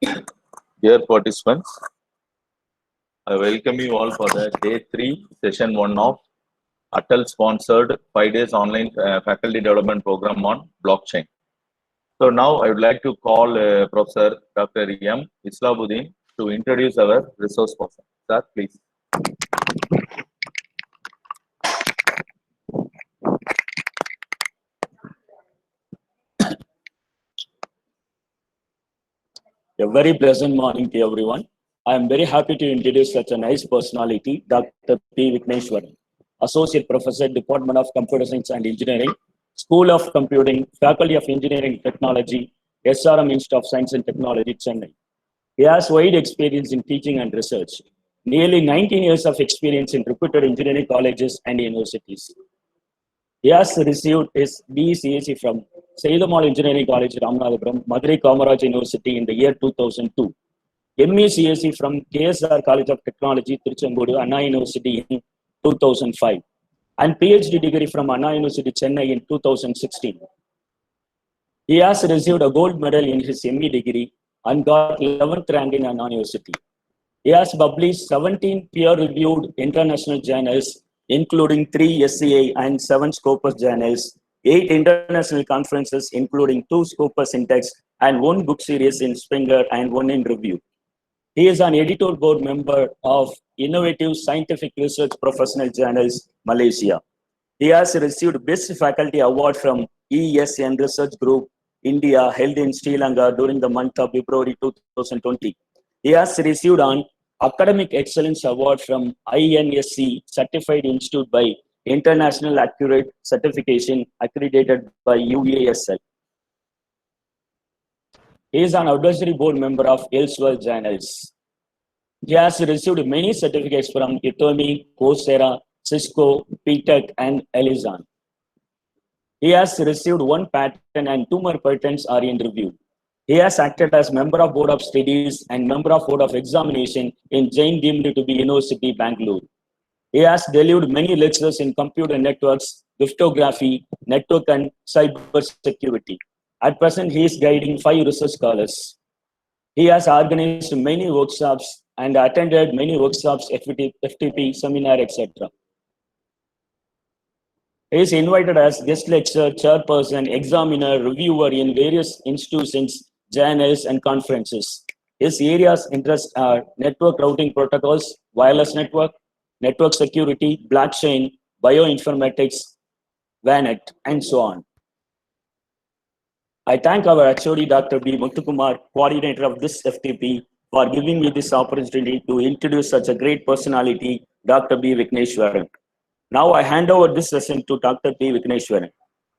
Dear participants, I welcome you all for the day 3, session 1 of ATAL sponsored 5 days online faculty development program on blockchain. So now I would like to call Professor Dr. M. Islabuddin to introduce our resource person. Sir, please. A very pleasant morning to everyone. I am very happy to introduce such a nice personality, Dr. P. Vikneshwaran, Associate Professor, Department of Computer Science and Engineering, School of Computing, Faculty of Engineering and Technology, SRM Institute of Science and Technology, Chennai. He has wide experience in teaching and research, nearly 19 years of experience in reputed engineering colleges and universities. He has received his BCSC from Seidamal Engineering College, Ramanathapuram, Madurai Kamaraj University in the year 2002. MECSC from KSR College of Technology, Tiruchengodu, Anna University in 2005. And PhD degree from Anna University, Chennai in 2016. He has received a gold medal in his ME degree and got 11th rank in Anna University. He has published 17 peer-reviewed international journals, including 3 SCA and 7 Scopus journals, 8 international conferences, including 2 Scopus Index, and 1 book series in Springer and 1 in Review. He is an editor board member of Innovative Scientific Research Professional Journals, Malaysia. He has received Best Faculty Award from ESN Research Group, India, held in Sri Lanka during the month of February 2020. He has received an Academic Excellence Award from INSC Certified Institute by International Accurate Certification accredited by UASL. He is an advisory board member of Elseworld Journals. He has received many certificates from Udemy, Coursera, Cisco, PTech, and Elizon. He has received 1 patent and 2 more patents are in review. He has acted as member of Board of Studies and member of Board of Examination in Jain Deemed to be University, Bangalore. He has delivered many lectures in computer networks, cryptography, network and cyber security. At present, he is guiding 5 research scholars. He has organized many workshops and attended many workshops, FDP seminar, etc. He is invited as guest lecturer, chairperson, examiner, reviewer in various institutions, journals, and conferences. His areas of interest are network routing protocols, wireless network security, blockchain, bioinformatics, VANET, and so on. I thank our HOD, Dr. B. Muthukumar, coordinator of this FTP, for giving me this opportunity to introduce such a great personality, Dr. B. Vikneshwaran. Now I hand over this session to Dr. P. Vikneshwaran.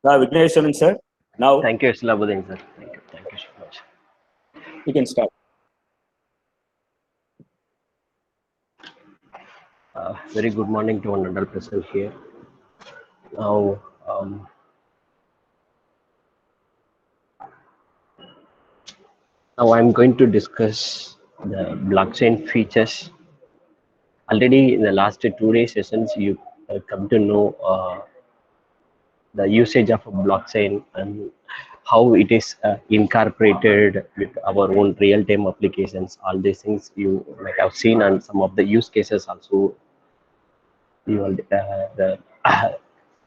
Vikneshwaran, sir. Now, thank you, Islabuddin, sir. Thank you so much. You can start. Very good morning to one another present here. Now, I'm going to discuss the blockchain features. Already in the last 2 day sessions, you come to know the usage of a blockchain and how it is incorporated with our own real-time applications. All these things you might have seen, and some of the use cases also you all, the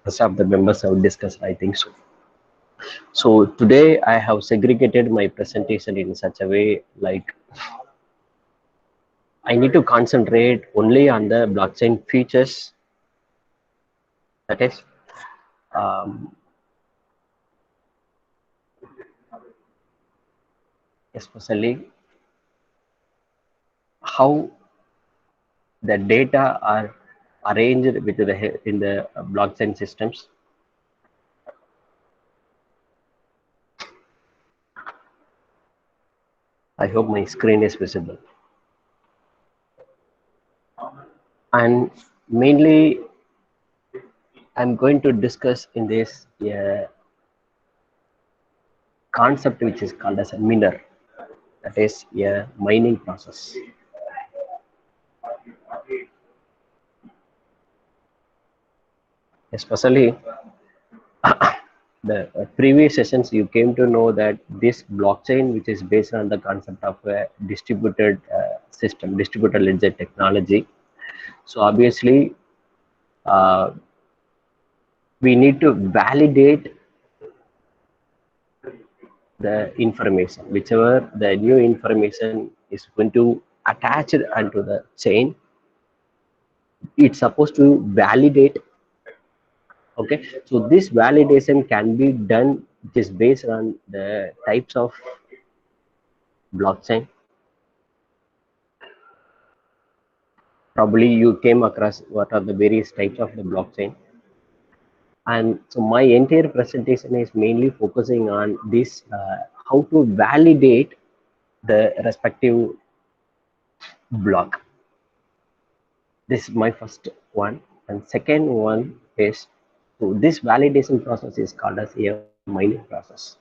rest of the members have discussed, I think so. So today I have segregated my presentation in such a way, like I need to concentrate only on the blockchain features, that is especially how the data are arranged with in the blockchain systems. I hope my screen is visible. And mainly, I'm going to discuss in this concept which is called as a miner, that is a mining process. Especially the previous sessions, you came to know that this blockchain, which is based on the concept of a distributed system, distributed ledger technology. So obviously, uh, we need to validate the information, whichever the new information is going to attach it onto the chain. It's supposed to validate. Okay, so this validation can be done just based on the types of blockchain. Probably you came across what are the various types of the blockchain. And so my entire presentation is mainly focusing on this, how to validate the respective block. This is my first one. And second one is, so this validation process is called as a mining process.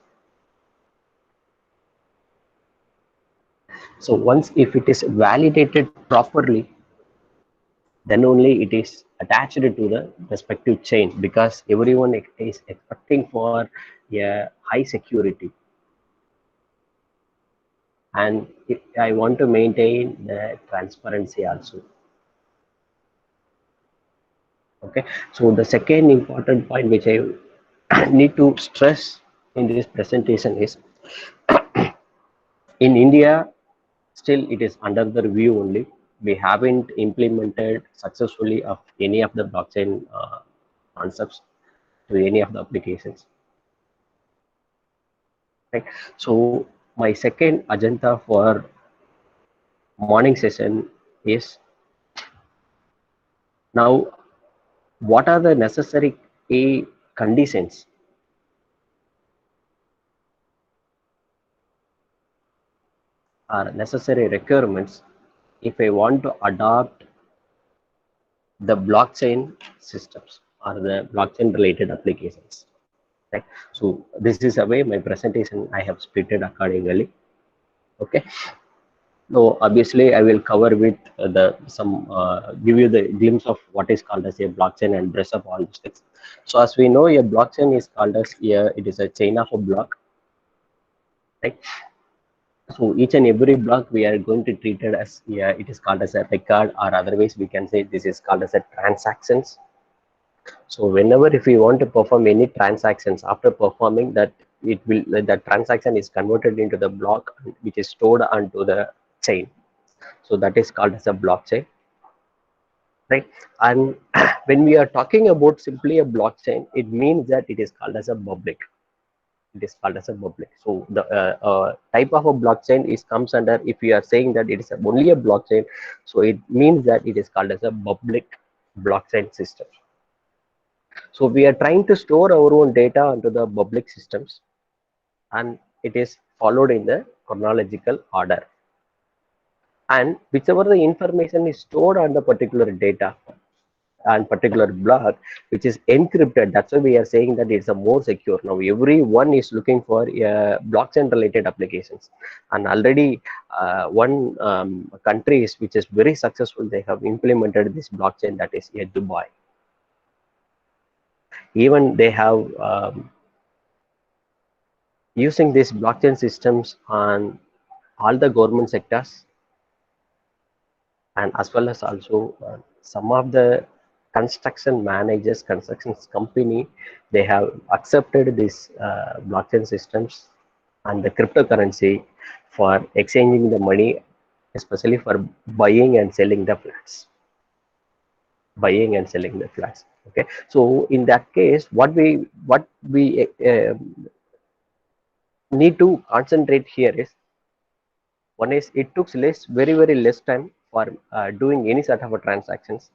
So once if it is validated properly, then only it is attached to the respective chain, because everyone is expecting for a high security. And I want to maintain the transparency also. Okay, so the second important point which I need to stress in this presentation is, in India, still it is under the review only. We haven't implemented successfully of any of the blockchain concepts to any of the applications. Right. So my second agenda for morning session is, now what are the necessary conditions or necessary requirements if I want to adopt the blockchain systems or the blockchain related applications. Right. So this is a way my presentation I have split it accordingly. Okay. So obviously, I will cover with the some give you the glimpse of what is called as a blockchain and brush up all these things. So as we know, a blockchain is called as it is a chain of a block, right? So each and every block we are going to treat it as, it is called as a record, or otherwise we can say this is called as a transactions. So whenever if we want to perform any transactions, after performing that, it will that transaction is converted into the block which is stored onto the chain. So that is called as a blockchain, right? And when we are talking about simply a blockchain, it means that it is called as a public. It is called as a public. So the type of a blockchain is comes under, if we are saying that it is only a blockchain, so it means that it is called as a public blockchain system. So we are trying to store our own data onto the public systems, and it is followed in the chronological order. And whichever the information is stored on the particular data and particular block which is encrypted, that's why we are saying that it's a more secure. Now everyone is looking for blockchain related applications, and already one country is which is very successful, they have implemented this blockchain, that is Dubai. Even they have using these blockchain systems on all the government sectors, and as well as also some of the construction managers, construction company, they have accepted these blockchain systems and the cryptocurrency for exchanging the money, especially for buying and selling the flats. Buying and selling the flats. Okay, so in that case, what we need to concentrate here is, one is it took very less time for doing any sort of a transactions,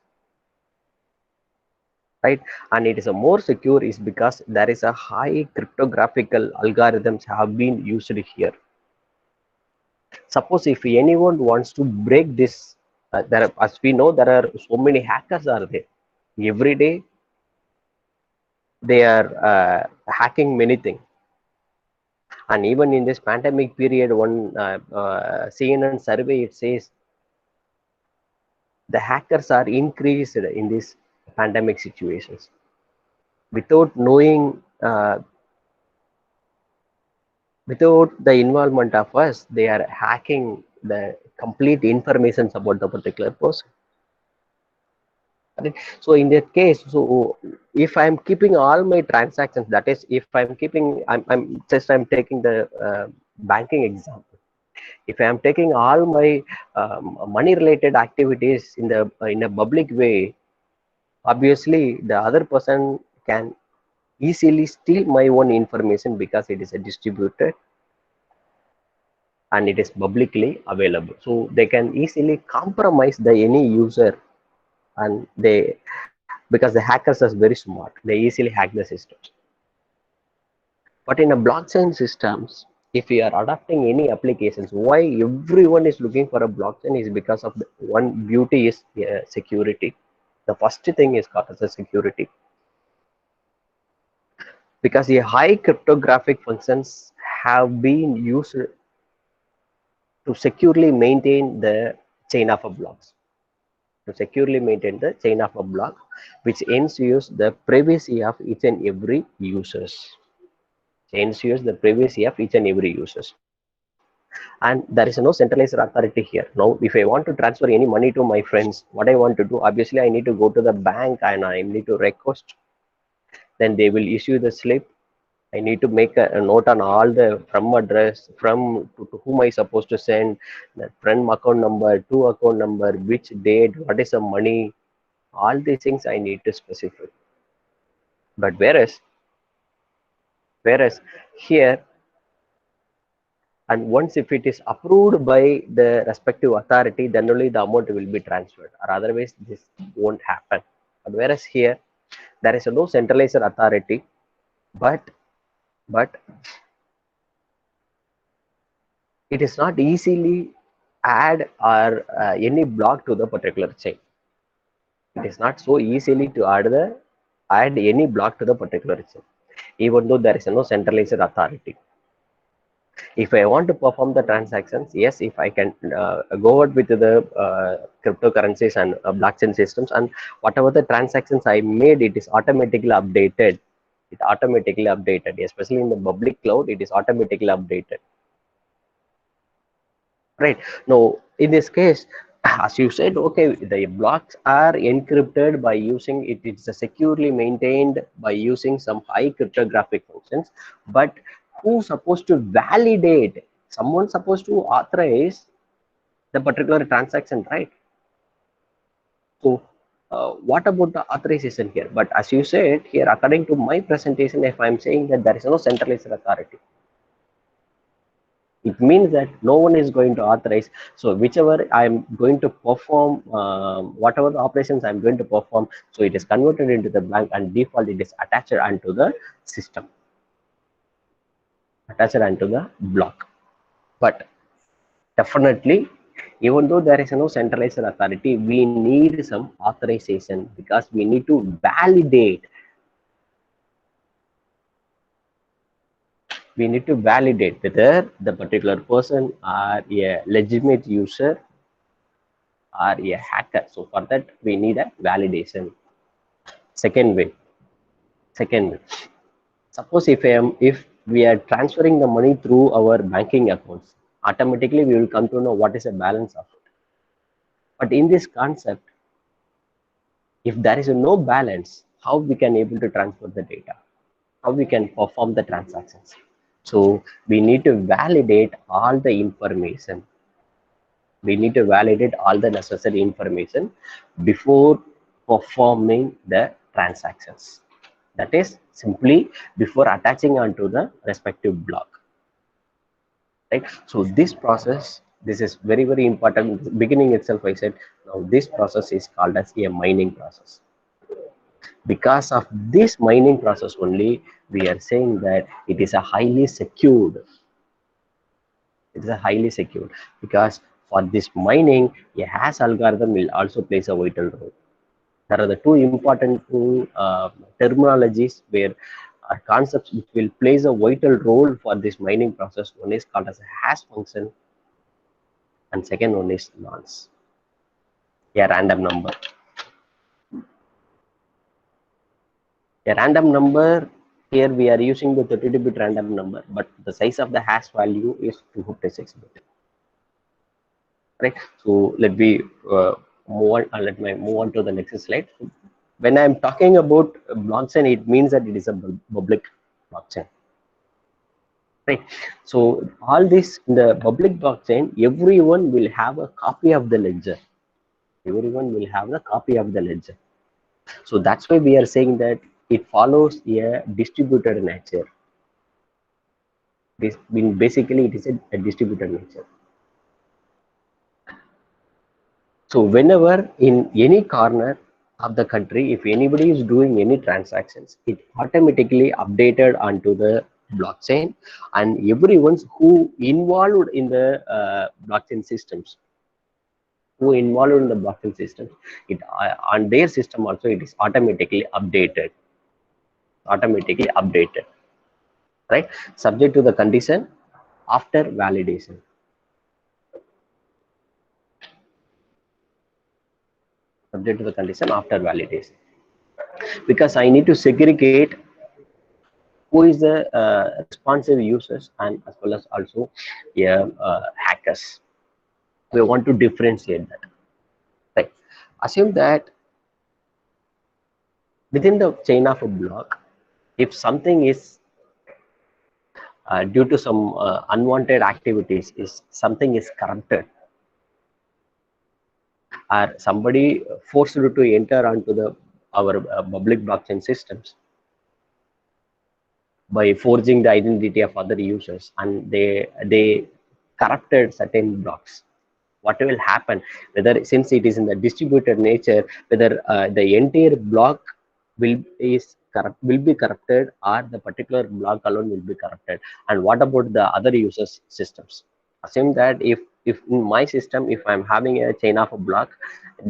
right? And it is a more secure is because there is a high cryptographical algorithms have been used here. Suppose if anyone wants to break this, as we know, there are so many hackers are there. Every day they are hacking many things. And even in this pandemic period, one CNN survey, it says the hackers are increased in these pandemic situations. Without knowing without the involvement of us, they are hacking the complete information about the particular person. Right? So in that case, so if I'm keeping all my transactions, that is, if I'm keeping, I'm taking the banking example. If I'm taking all my money related activities in a public way, obviously the other person can easily steal my own information because it is a distributed and it is publicly available. So they can easily compromise the any user, and they, because the hackers are very smart, they easily hack the systems. But in a blockchain systems, if we are adopting any applications, why everyone is looking for a blockchain is because of the one beauty is security. The first thing is called as a security, because the high cryptographic functions have been used to securely maintain the chain of a blocks. To securely maintain the chain of a block, which ensures the privacy of each and every users. Ensures the privacy of each and every users. And there is no centralized authority here. Now, if I want to transfer any money to my friends, what I want to do, obviously I need to go to the bank and I need to request. Then they will issue the slip. I need to make a note on all the from address, from to whom I supposed to send, the from account number, to account number, which date, what is the money, all these things I need to specify. But whereas here, and once if it is approved by the respective authority, then only the amount will be transferred, or otherwise this won't happen. But whereas here there is no centralized authority, but it is not easily add or any block to the particular chain. It is not so easily to add any block to the particular chain, even though there is no centralized authority. If I want to perform the transactions, yes, if I can go out with the cryptocurrencies and blockchain systems, and whatever the transactions I made, it is automatically updated. It automatically updated, especially in the public cloud, it is automatically updated. Right. Now, in this case, as you said, okay, the blocks are encrypted by using it, it's securely maintained by using some high cryptographic functions. But who's supposed to validate? Someone's supposed to authorize the particular transaction, right? So, what about the authorization here? But as you said here, according to my presentation, if I'm saying that there is no centralized authority, it means that no one is going to authorize. So whichever I'm going to perform, whatever the operations I'm going to perform, so it is converted into the blank, and default it is attached onto the system, attached onto the block. But definitely, even though there is no centralized authority, we need some authorization, because we need to validate, whether the particular person are a legitimate user or a hacker. So for that, we need a validation. Second way, suppose if we are transferring the money through our banking accounts, automatically we will come to know what is the balance of it. But in this concept, if there is no balance, how we can able to transfer the data? How we can perform the transactions? So we need to validate all the information. We need to validate all the necessary information before performing the transactions. That is simply before attaching onto the respective block. Right? So this process, this is very, very important. Beginning itself, I said, now this process is called as a mining process. Because of this mining process only, we are saying that it is a highly secured. It is a highly secured, because for this mining, a hash algorithm will also plays a vital role. There are the two important terminologies where concepts which will plays a vital role for this mining process. One is called as a hash function, and second one is nonce, a random number. A random number Here we are using the 32-bit random number, but the size of the hash value is 256-bit. Right. So let me move on. Let me move on to the next slide. When I'm talking about blockchain, it means that it is a public blockchain. Right. So all this in the public blockchain, everyone will have a copy of the ledger. Everyone will have a copy of the ledger. So that's why we are saying that it follows a distributed nature. This mean basically it is a distributed nature. So whenever in any corner of the country, if anybody is doing any transactions, it automatically updated onto the blockchain, and everyone who involved in the blockchain systems, it on their system also it is automatically updated, right? Subject to the condition after validation. Subject to the condition after validation, because I need to segregate who is the responsive users and as well as also hackers. We want to differentiate that. Right. Assume that within the chain of a block, if something is due to some unwanted activities, is something is corrupted, or somebody forced you to enter onto the our public blockchain systems by forging the identity of other users, and they corrupted certain blocks, what will happen, whether since it is in the distributed nature, whether the entire block will be corrupted, or the particular block alone will be corrupted, and what about the other users systems? Assume that if in my system, if I'm having a chain of a block,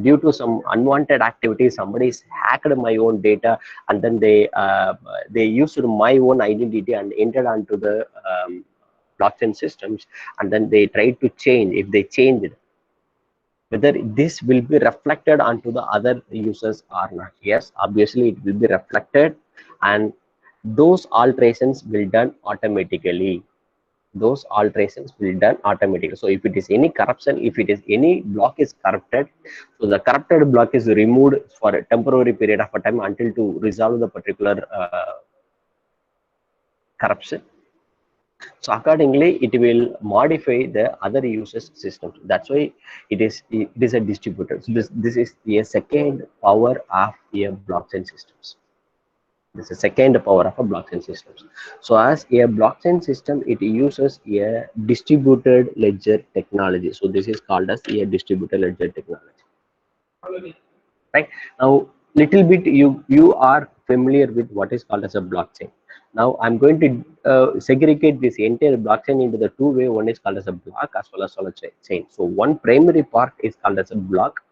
due to some unwanted activity, somebody's hacked my own data, and then they used my own identity and entered onto the blockchain systems, and then they tried to change. If they changed, whether this will be reflected onto the other users or not? Yes, obviously it will be reflected, and those alterations will done automatically. So if it is any corruption, if it is any block is corrupted, so the corrupted block is removed for a temporary period of a time until to resolve the particular corruption. So accordingly, it will modify the other users systems. That's why it is a distributor. So this is a second power of a blockchain systems. This is second power of a blockchain systems. So as a blockchain system, it uses a distributed ledger technology. So this is called as a distributed ledger technology. Right now, little bit you are familiar with what is called as a blockchain. Now I'm going to segregate this entire blockchain into the two way. One is called as a block as well as a chain. So one primary part is called as a block,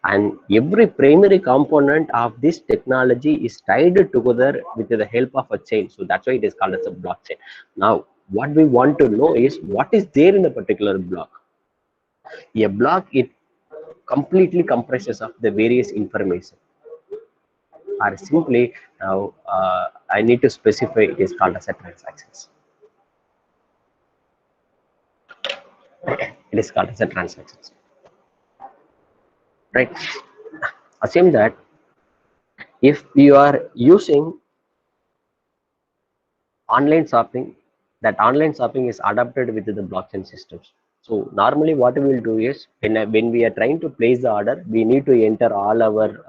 and every primary component of this technology is tied together with the help of a chain. So that's why it is called as a blockchain. Now what we want to know is what is there in a particular block. A block, it completely comprises of the various information, or simply now I need to specify it is called as a transactions. It is called as a transactions. Right. Assume that if you are using online shopping, that online shopping is adapted with the blockchain systems. So normally what we will do is when we are trying to place the order, we need to enter all our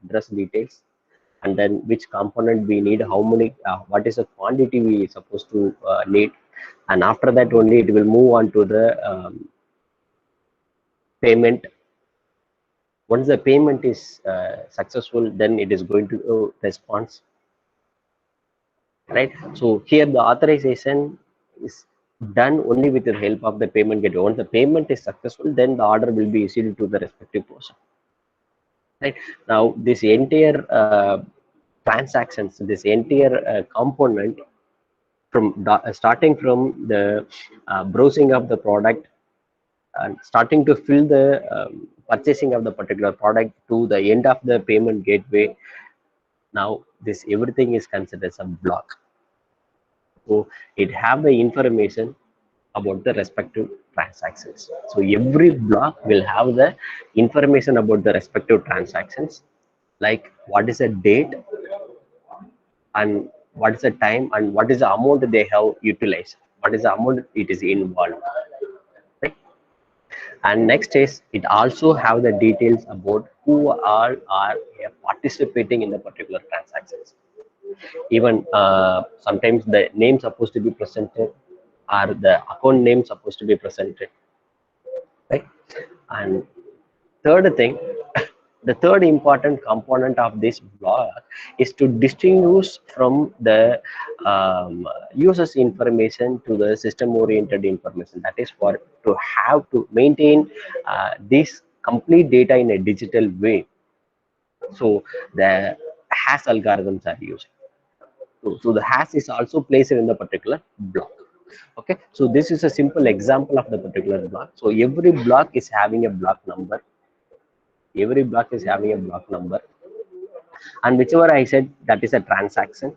address details, and then which component we need, how many, what is the quantity we supposed to need, and after that only it will move on to the payment. Once the payment is successful, then it is going to response. Right. So here the authorization is done only with the help of the payment gateway. Once the payment is successful, then the order will be issued to the respective person. Right. Now this entire transactions, this entire component, from starting from the browsing of the product and starting to fill the purchasing of the particular product to the end of the payment gateway, Now this everything is considered as a block. So it have the information about the respective transactions. So every block will have the information about the respective transactions, like what is the date and what is the time and what is the amount they have utilized, what is the amount it is involved, right? And next is it also have the details about who all are participating in the particular transactions. Even sometimes the name supposed to be presented or the account name supposed to be presented, right? And third thing, the third important component of this block is to distinguish from the users information to the system oriented information. That is for to have to maintain this complete data in a digital way. So the hash algorithms are used. So the hash is also placed in the particular block. Okay, so this is a simple example of the particular block. So every block is having a block number. Every block is having a block number, and whichever I said, that is a transaction.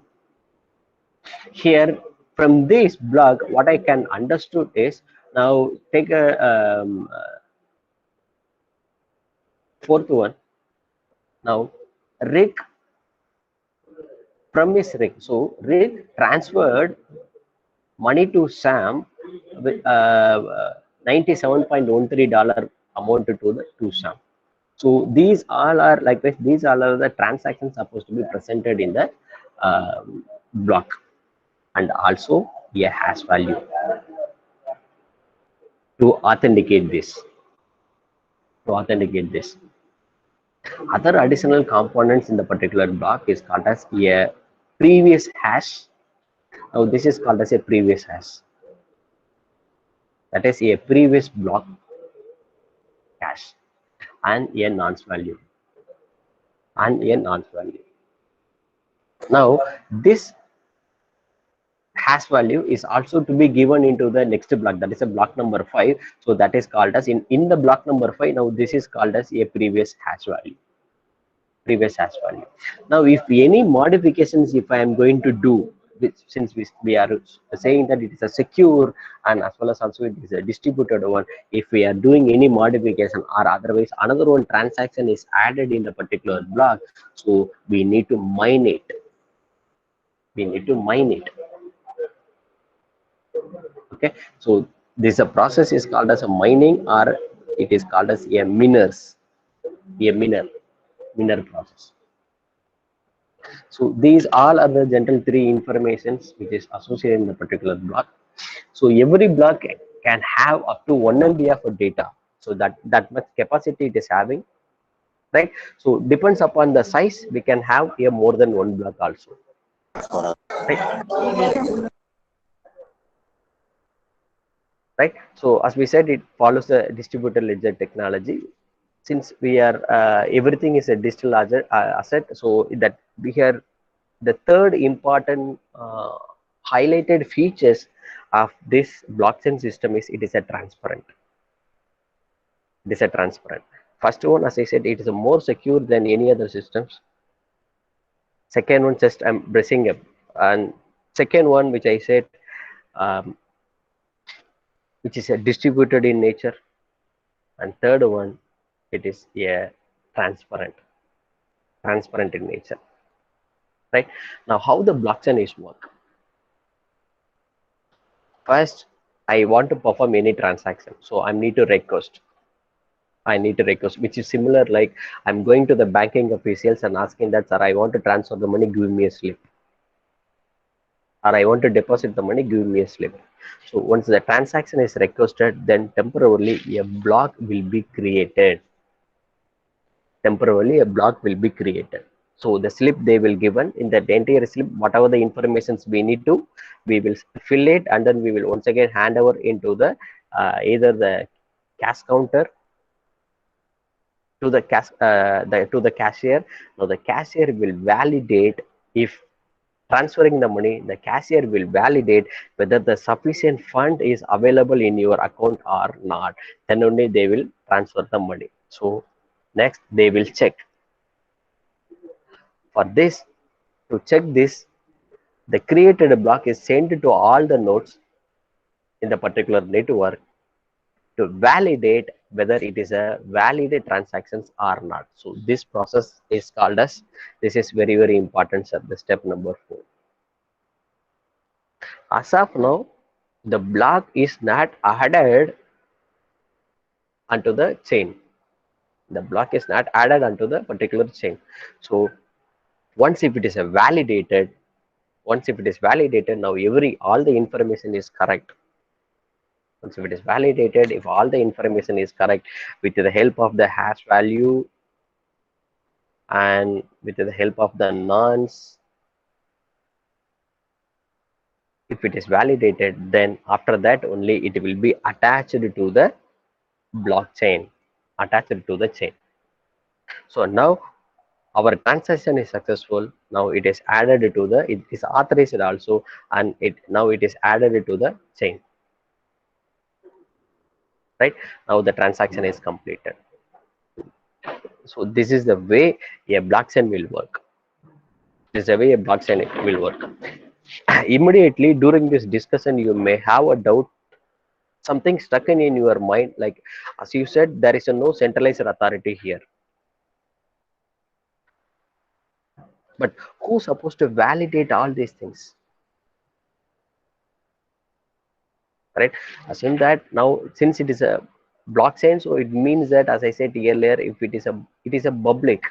Here from this block, what I can understood is, now take a fourth one. Now Rick, from his Rick, so Rick transferred money to Sam with $97.13 amount to Sam. So these all are like this. These all are the transactions supposed to be presented in the block, and also a hash value to authenticate this. To authenticate this, other additional components in the particular block is called as a previous hash. Now this is called as a previous hash. That is a previous block hash and a nonce value and a nonce value. Now this hash value is also to be given into the next block, that is a block number 5. So that is called as in the block number 5. Now this is called as a previous hash value. Previous hash value. Now if any modifications if I am going to do, since we are saying that it is a secure and as well as also it is a distributed one, if we are doing any modification or otherwise another one transaction is added in the particular block, so we need to mine it. We need to mine it. Okay, so this a process is called as a mining, or it is called as a miner process. So these all are the general three informations which is associated in the particular block. So every block can have up to 1 MB of data. So that much capacity it is having, right? So depends upon the size, we can have a more than one block also. Right? So as we said, it follows the distributed ledger technology. Since we are everything is a digital asset, so that we have the third important highlighted features of this blockchain system is it is a transparent. It is a transparent. First one, as I said, it is more secure than any other systems. Second one, just I'm bracing up, and second one, which I said, which is a distributed in nature, and third one, it is a transparent in nature. Right? Now, how the blockchain is work? First, I want to perform any transaction, so I need to request. Which is similar like I'm going to the banking officials and asking that, sir, I want to transfer the money, give me a slip. Or I want to deposit the money, give me a slip. So once the transaction is requested, then temporarily a block will be created. So the slip they will given, in that entire slip, whatever the informations we need to, we will fill it, and then we will once again hand over into the either the cash counter to the cashier. Now the cashier will validate, if transferring the money, the cashier will validate whether the sufficient fund is available in your account or not. Then only they will transfer the money. So next they will check. For this, To check this, the created block is sent to all the nodes in the particular network to validate whether it is a valid transactions or not. So this process is called as, this is very, very important, sir, the step number 4. As of now, the block is not added onto the chain. The block is not added onto the particular chain. So once if it is a validated, now all the information is correct. Once if it is validated, if all the information is correct, with the help of the hash value and with the help of the nonce, if it is validated, then after that only it will be attached to the blockchain, attached to the chain. So now our transaction is successful. Now it is added to the, it is authorized also, and now it is added to the chain. Right, now the transaction is completed. So this is the way a blockchain will work. This is the way a blockchain will work. Immediately during this discussion, you may have a doubt, something stuck in your mind, like as you said, there is no centralized authority here. But who's supposed to validate all these things? Right? Assume that now, since it is a blockchain, so it means that, as I said earlier, if it is a public.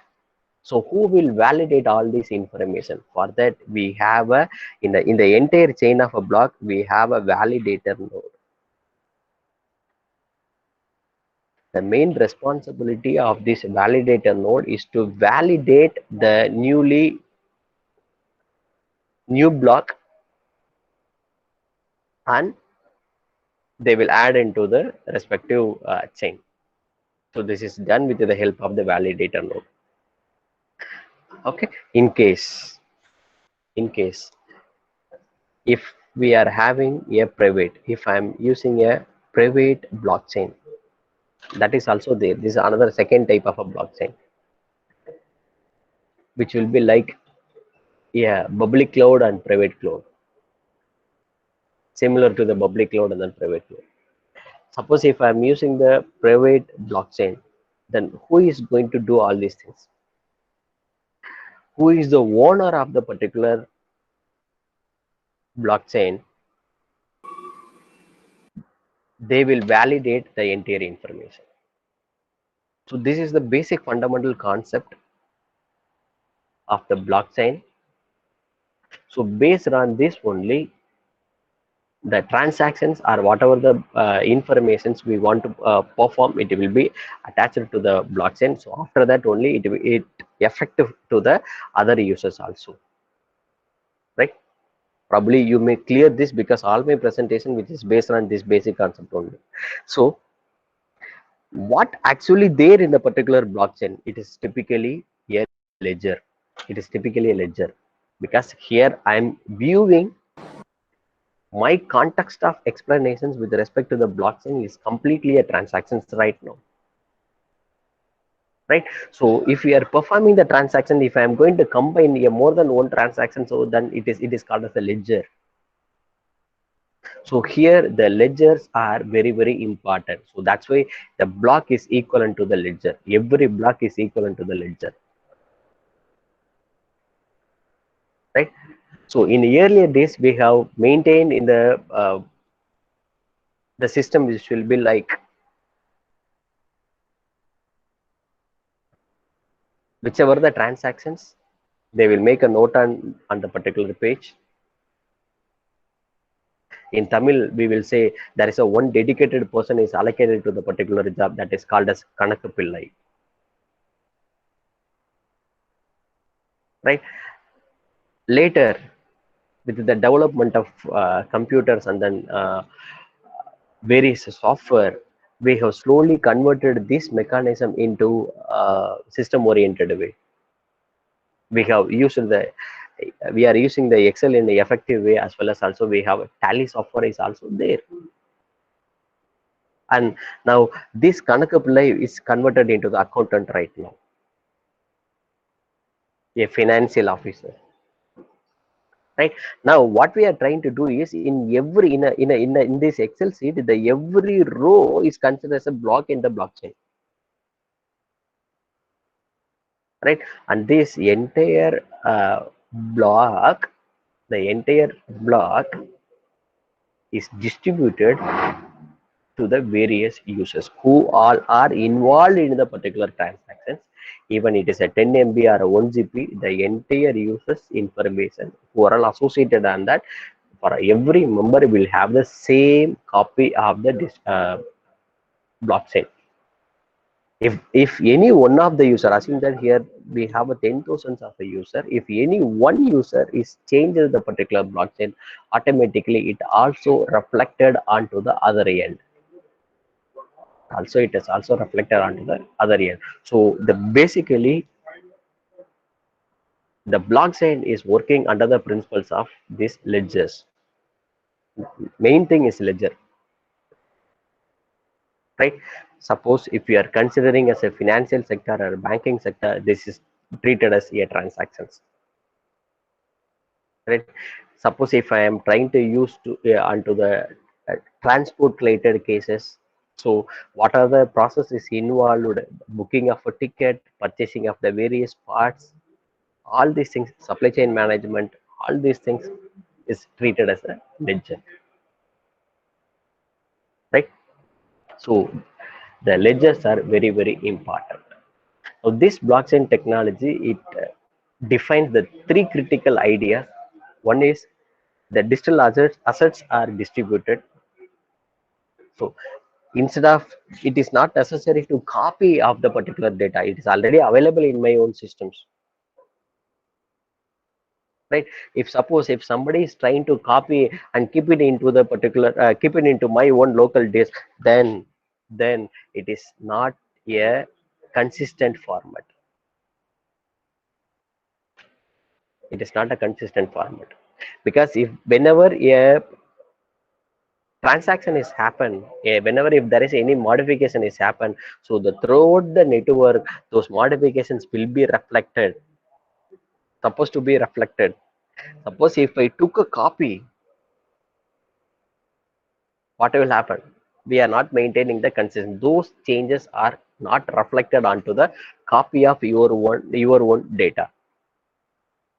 So who will validate all this information? For that, we have a, in the entire chain of a block, we have a validator node. The main responsibility of this validator node is to validate the new block, and they will add into the respective chain. So this is done with the help of the validator node. Okay, in case if we are having a private, if I am using a private blockchain, that is also there. This is another second type of a blockchain, which will be like, yeah, public cloud and private cloud, similar to the public cloud and then private cloud. Suppose if I'm using the private blockchain, then who is going to do all these things? Who is the owner of the particular blockchain? They will validate the entire information. So this is the basic fundamental concept of the blockchain. So based on this only, the transactions or whatever the informations we want to perform, it will be attached to the blockchain. So after that only it effective to the other users also. Right? Probably you may clear this, because all my presentation which is based on this basic concept only. So what actually there in the particular blockchain? It is typically a ledger. It is typically a ledger, because here I am viewing my context of explanations with respect to the blockchain is completely a transactions right now. Right? So if we are performing the transaction, if I am going to combine a more than one transaction, so then it is called as a ledger. So here the ledgers are very, very important. So that's why the block is equivalent to the ledger. Every block is equivalent to the ledger. Right? So in earlier days, we have maintained in the system, which will be like, whichever the transactions, they will make a note on the particular page. In Tamil, we will say there is a one dedicated person is allocated to the particular job, that is called as Kanakku Pillai. Right? Later, with the development of computers and then various software, we have slowly converted this mechanism into system-oriented way. We are using the Excel in the effective way, as well as also we have Tally software is also there. And now this Kanakku Pillai is converted into the accountant right now, a financial officer. right? Now what we are trying to do is, in every in this Excel sheet, the every row is considered as a block in the blockchain, right? And this entire block, the entire block is distributed to the various users who all are involved in the particular transactions. Even it is a 10 MB or a 1 GB, the entire users information who are all associated on that, for every member will have the same copy of the blockchain. If any one of the user, assume that here we have a 10,000 of a user, if any one user is changes the particular blockchain, automatically it also reflected onto the other end. Also it is also reflected onto the other end. So the basically the blockchain is working under the principles of these ledgers. Main thing is ledger, right? Suppose if you are considering as a financial sector or banking sector, this is treated as a transactions, right? Suppose if I am trying to use to onto the transport related cases, so what are the processes involved? Booking of a ticket, purchasing of the various parts, all these things, supply chain management, all these things is treated as a ledger, right? So the ledgers are very, very important. So this blockchain technology, it defines the three critical ideas. One is the digital assets are distributed. So instead of, it is not necessary to copy of the particular data, it is already available in my own systems, right? If suppose if somebody is trying to copy and keep it into the particular keep it into my own local disk, then it is not a consistent format. It is not a consistent format, because if whenever a transaction is happen, whenever if there is any modification is happen, so the throughout the network those modifications will be reflected, supposed to be reflected. Suppose if I took a copy, what will happen? We are not maintaining the consistent, those changes are not reflected onto the copy of your own data,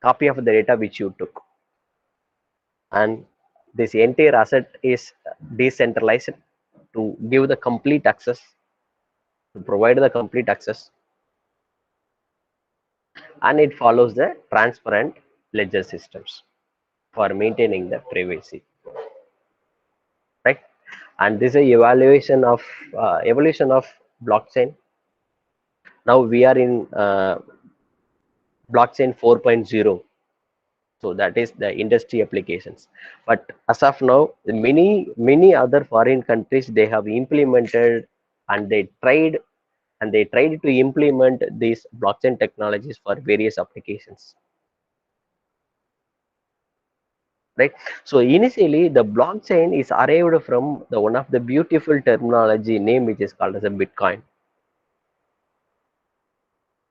copy of the data which you took. And this entire asset is decentralized to give the complete access, to provide the complete access, and it follows the transparent ledger systems for maintaining the privacy, right? And this is a evolution of blockchain. Now we are in blockchain 4.0, so that is the industry applications. But as of now, many other foreign countries, they have implemented, and they tried to implement these blockchain technologies for various applications, right? So initially the blockchain is arrived from the one of the beautiful terminology name which is called as a Bitcoin,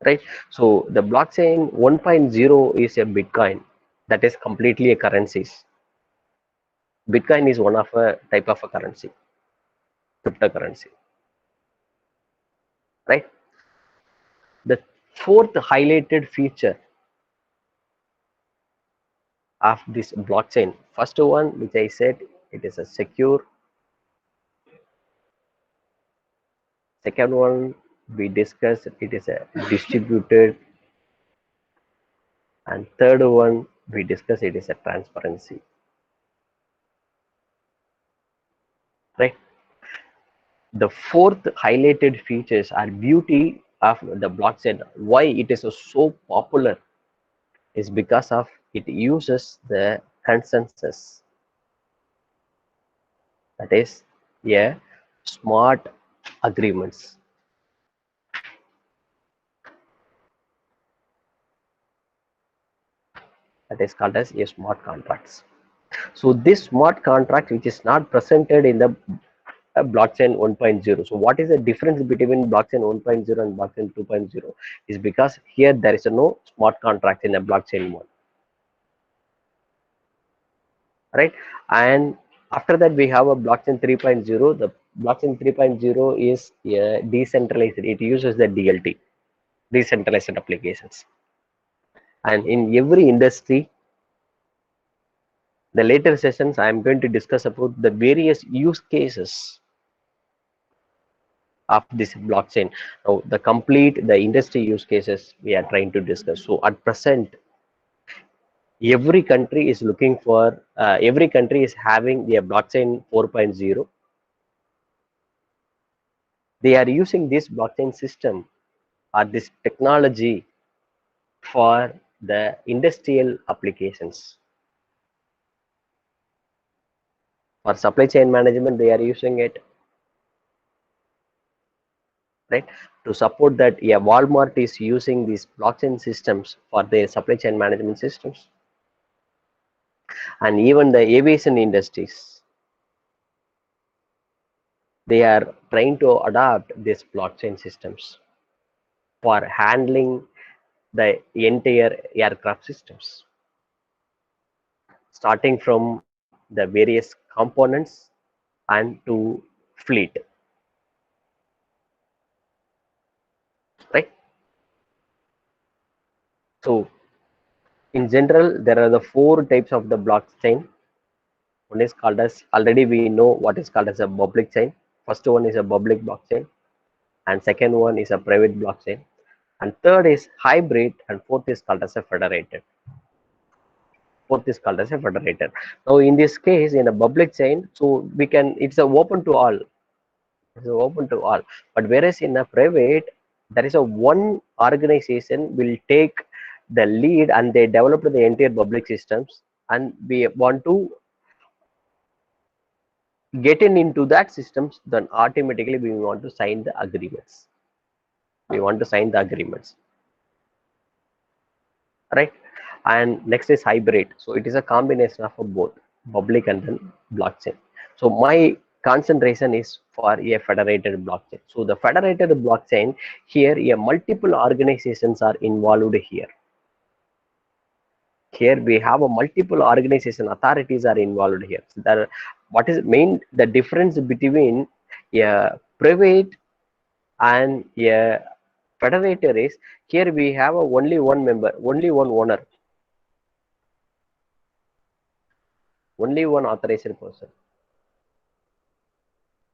right? So the blockchain 1.0 is a Bitcoin, that is completely a currencies. Bitcoin is one of a type of a currency, cryptocurrency, right? The fourth highlighted feature of this blockchain, first one which I said, it is a secure. Second one we discussed, it is a distributed. And third one we discussed, it is a transparency, right? The fourth highlighted features are beauty of the blockchain. Why it is so popular is because of it uses the consensus, that is a smart agreements, that is called as a smart contracts. So this smart contract which is not presented in the blockchain 1.0. So what is the difference between blockchain 1.0 and blockchain 2.0 is because here there is no smart contract in the blockchain 1. right? And after that we have a blockchain 3.0. The blockchain 3.0 is decentralized. It uses the DLT, decentralized applications. And in every industry, the later sessions I am going to discuss about the various use cases of this blockchain. Now the complete the industry use cases we are trying to discuss. So at present, every country is looking for every country is having a blockchain 4.0. They are using this blockchain system or this technology for the industrial applications. For supply chain management, they are using it, right? To support that, yeah, Walmart is using these blockchain systems for their supply chain management systems. And even the aviation industries, they are trying to adopt these blockchain systems for handling the entire aircraft systems, starting from the various components and to fleet, right? So in general, there are the four types of the blockchain. One is called as, already we know what is called as a public chain. First one is a public blockchain, and second one is a private blockchain, and third is hybrid, and fourth is called as a federated. Fourth is called as a federated. Now in this case, in a public chain, so we can, it's a open to all. It's open to all. But whereas in a private, there is a one organization will take the lead and they develop the entire public systems, and we want to get into that systems, then automatically we want to sign the agreements. We want to sign the agreements, right? And next is hybrid. So it is a combination of both public and then blockchain. So my concentration is for a federated blockchain. So the federated blockchain, here a multiple organizations are involved here. Here we have a multiple organization authorities are involved here. So there, what is main the difference between a private and a federated is, here we have a only one member, only one owner, only one authorized person.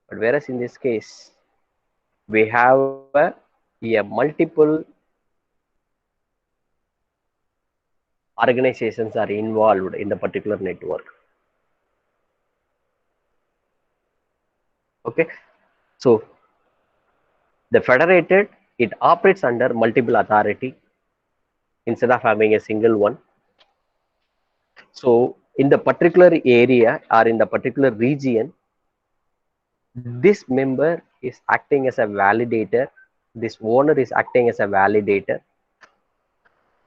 But whereas in this case, we have a multiple organizations are involved in the particular network. Okay, so the federated, it operates under multiple authority instead of having a single one. So in the particular area or in the particular region, this member is acting as a validator, this owner is acting as a validator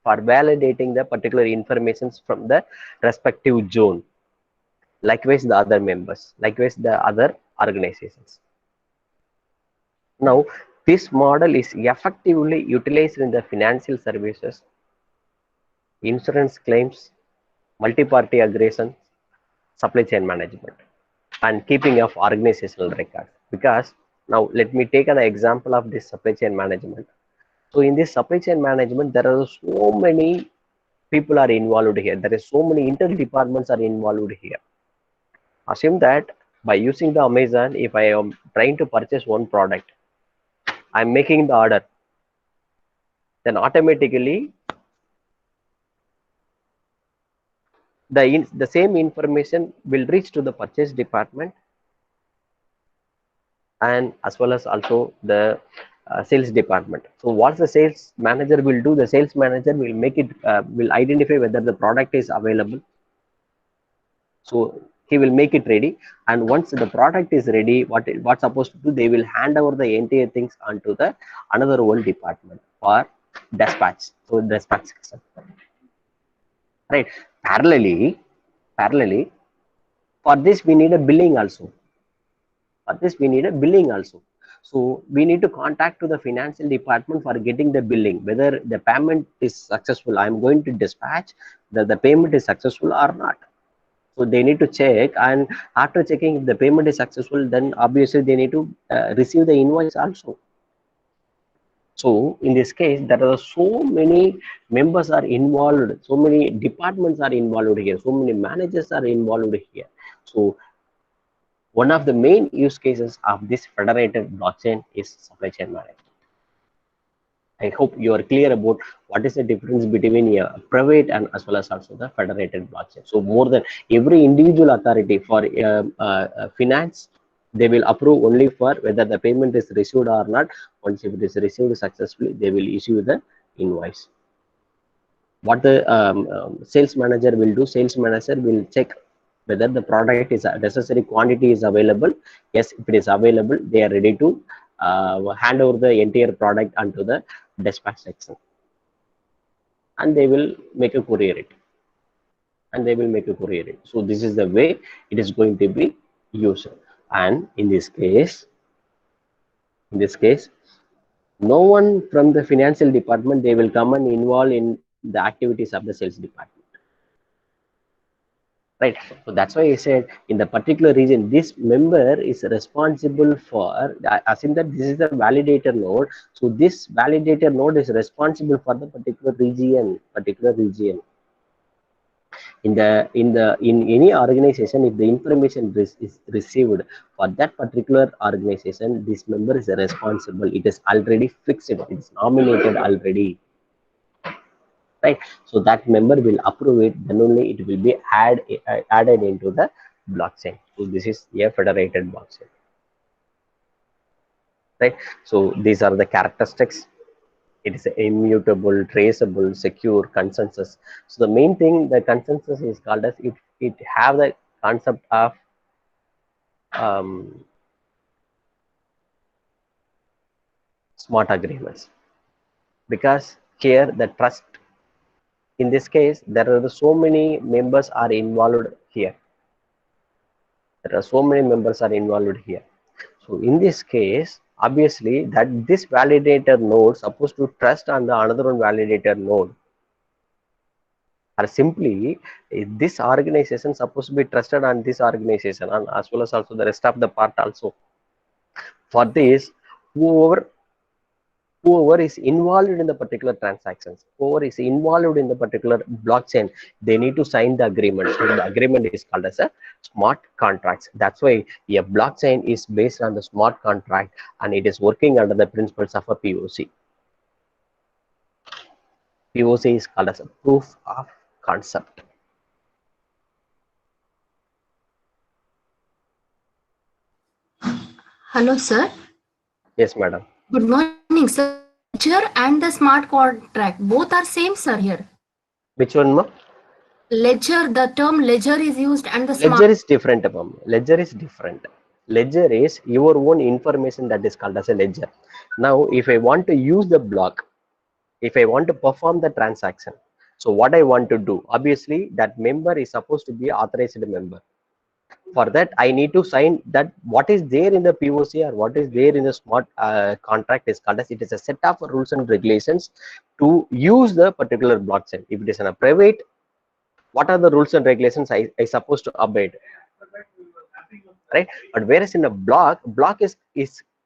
for validating the particular informations from the respective zone. Likewise the other members, likewise the other organizations. Now this model is effectively utilized in the financial services, insurance claims, multi-party aggression, supply chain management, and keeping of organizational records. Because now let me take an example of this supply chain management. So in this supply chain management, there are so many people are involved here. There is so many inter departments are involved here. Assume that by using the Amazon, if I am trying to purchase one product, I'm making the order, then automatically the same information will reach to the purchase department, and as well as also the sales department. So what the sales manager will do, the sales manager will make it will identify whether the product is available. So he will make it ready, and once the product is ready, what's supposed to do, they will hand over the entire things onto the another one department for dispatch. So dispatch system, right? Parallelly, for this we need a billing also. For this we need a billing also. So we need to contact to the financial department for getting the billing, whether the payment is successful. I am going to dispatch, the payment is successful or not. So they need to check, and after checking if the payment is successful, then obviously they need to receive the invoice also. So in this case, there are so many members are involved, so many departments are involved here, so many managers are involved here. So one of the main use cases of this federated blockchain is supply chain management. I hope you are clear about what is the difference between a private and as well as also the federated blockchain. So more than every individual authority for finance, they will approve only for whether the payment is received or not. Once if it is received successfully, they will issue the invoice. What the sales manager will do, sales manager will check whether the product is necessary quantity is available. Yes, if it is available, they are ready to hand over the entire product onto the dispatch section, and they will make a courier it, so this is the way it is going to be used. And in this case, no one from the financial department, they will come and involve in the activities of the sales department, right? So that's why I said in the particular region, this member is responsible for, as in that this is the validator node. So this validator node is responsible for the particular region. In any organization, if the information is received for that particular organization, this member is responsible. It is already fixed. It is nominated already. Right, so that member will approve it, then only it will be added into the blockchain. So this is a federated blockchain, right? So these are the characteristics. It is immutable, traceable, secure, consensus. So the main thing, the consensus is called as it have the concept of smart agreements, because here the trust, in this case there are so many members are involved here. So in this case, obviously that this validator node supposed to trust on the another one validator node, or simply this organization supposed to be trusted on this organization, and as well as also the rest of the part also. For this, whoever is involved in the particular transactions, whoever is involved in the particular blockchain, they need to sign the agreement. So the agreement is called as a smart contracts. That's why a blockchain is based on the smart contract, and it is working under the principles of a POC. POC is called as a proof of concept. Hello, sir. Yes, madam. Good morning, sir. Ledger and the smart contract both are same, sir. Here, Which one, ma? ledger. The term ledger is used, and the smart. Ledger is different, ma'am. Ledger is different. Ledger is your own information that is called as a ledger. Now, if I want to use the block, if I want to perform the transaction, so what I want to do, obviously that member is supposed to be authorized member. For that, I need to sign that what is there in the POC or what is there in the smart contract is called as, it is a set of rules and regulations to use the particular blockchain. If it is in a private, what are the rules and regulations I supposed to abide, right? But whereas in a block is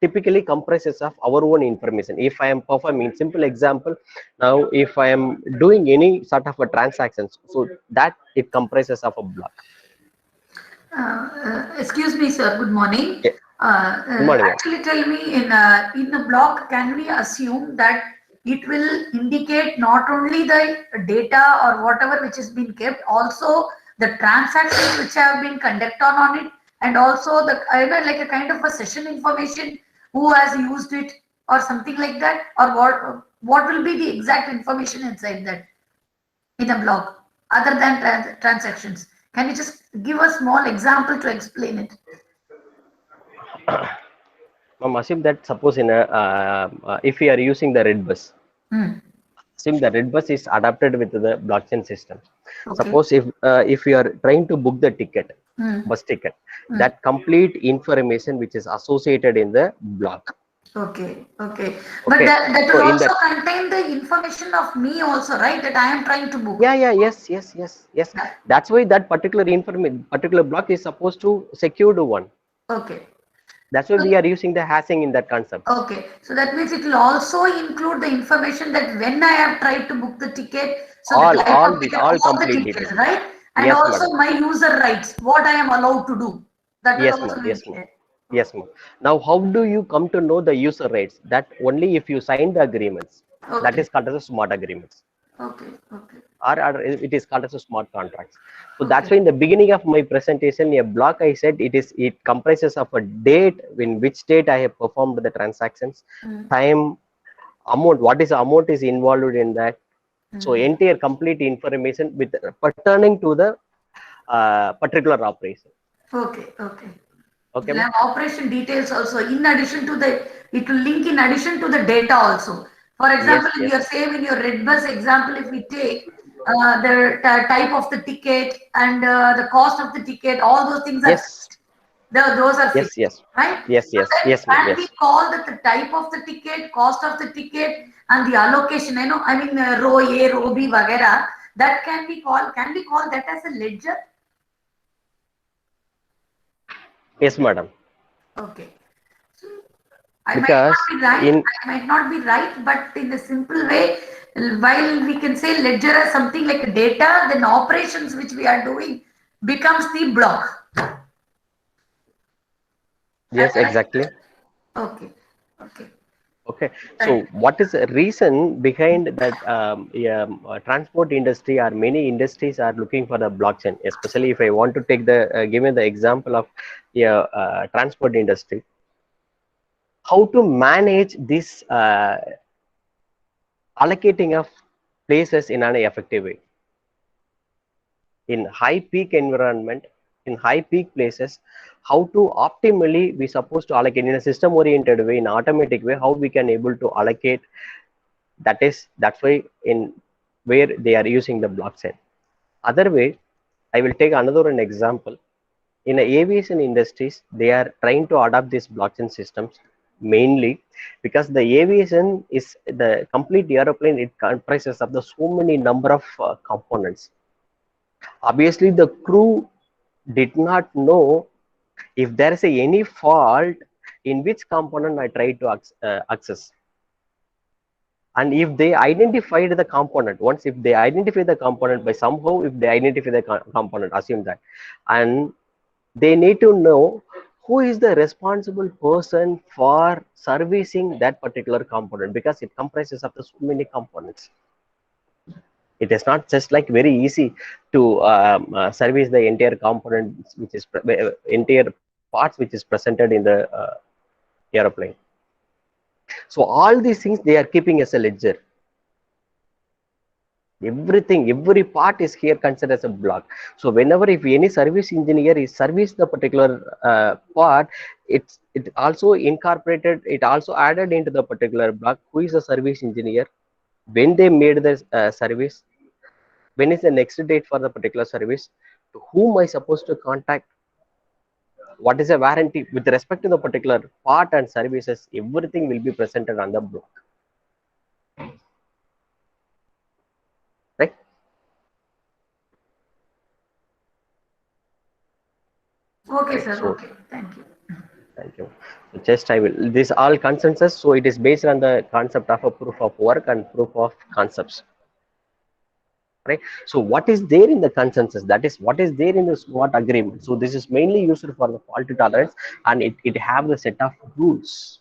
typically comprises of our own information. If I am performing, simple example, now if I am doing any sort of a transactions, so that it comprises of a block. Excuse me, sir. Good morning. Yeah. Good morning. Actually, tell me, in a block, can we assume that it will indicate not only the data or whatever which has been kept, also the transactions which have been conducted on it, and also the like a kind of a session information, who has used it or something like that, or what will be the exact information inside that in a block other than transactions? Can you just give a small example to explain it? Assume that suppose in a if we are using the red bus, assume the red bus is adapted with the blockchain system. Okay. Suppose if you are trying to book the ticket, bus ticket, that complete information which is associated in the block. Okay, okay. But Okay. that So will in also that, contain the information of me also, right? That I am trying to book. yeah, yes, yes. Yeah. That's why that particular block is supposed to secured one. Okay. That's why So, we are using the hashing in that concept. okay. So that means it will also include the information that when I have tried to book the ticket, so the type of ticket, All all the complete details, details. right? And Yes, also madam. my user rights, what I am allowed to do. That will Yes, ma'am. also be Yes, ma'am. there. Yes, ma'am. Now, how do you come to know the user rights? That only if you sign the agreements. That Okay. is called as a smart agreements, Okay. Okay. or it is called as a smart contracts. So that's Okay. why in the beginning of my presentation, a block I said it comprises of a date, in which date I have performed the transactions, Mm, time, amount, what is the amount is involved in that. So mm. entire complete information with pertaining to the particular operation. Okay. Okay. It Okay, will ma'am. have operation details also in addition to the, it will link in addition to the data also. For example, Yes, in your same, in your red bus example, if we take the type of the ticket and the cost of the ticket, all those things are yes, fixed. Those are yes, fixed, yes, right? yes, So yes, then yes, ma'am. can we Yes, call that the type of the ticket, cost of the ticket, and the allocation, I mean, row A, row B, vagera, that can we call that as a ledger? yes, madam. Okay. So I might not Because be right, in I might not be right, but in a simple way, while we can say ledger as something like data, then operations which we are doing becomes the block. Am yes, I right? exactly. Okay, okay, Okay, right. so what is the reason behind that? Yeah, transport industry or many industries are looking for the blockchain. Especially if I want to take the give me the example of transport industry, how to manage this allocating of places in an effective way in high peak environment, in high peak places, how to optimally we supposed to allocate in a system oriented way, in automatic way, how we can able to allocate. That's why in where they are using the blockchain. Other way, I will take another an example. In the aviation industries, they are trying to adopt these blockchain systems mainly because the aviation is the complete aeroplane. It comprises of the so many number of components. Obviously, the crew did not know if there is any fault in which component I try to access. And if they identified the component, once if they identify the component by somehow, if they identify the component, assume that, and they need to know who is the responsible person for servicing that particular component because it comprises of the so many components. It is not just like very easy to service the entire components, which is entire parts which is presented in the aeroplane. So all these things they are keeping as a ledger. Everything, every part is here considered as a block. So whenever if any service engineer is service the particular part, it also incorporated, it also added into the particular block who is the service engineer, when they made the service, when is the next date for the particular service, to whom I supposed to contact, what is a warranty with respect to the particular part and services, everything will be presented on the block, right? Okay, Right. sir. So Okay, thank you. thank you. So just I will this all consensus. So it is based on the concept of a proof of work and proof of concepts. Right. So what is there in the consensus? That is what is there in the SWOT agreement. So this is mainly used for the fault tolerance, and it have the set of rules.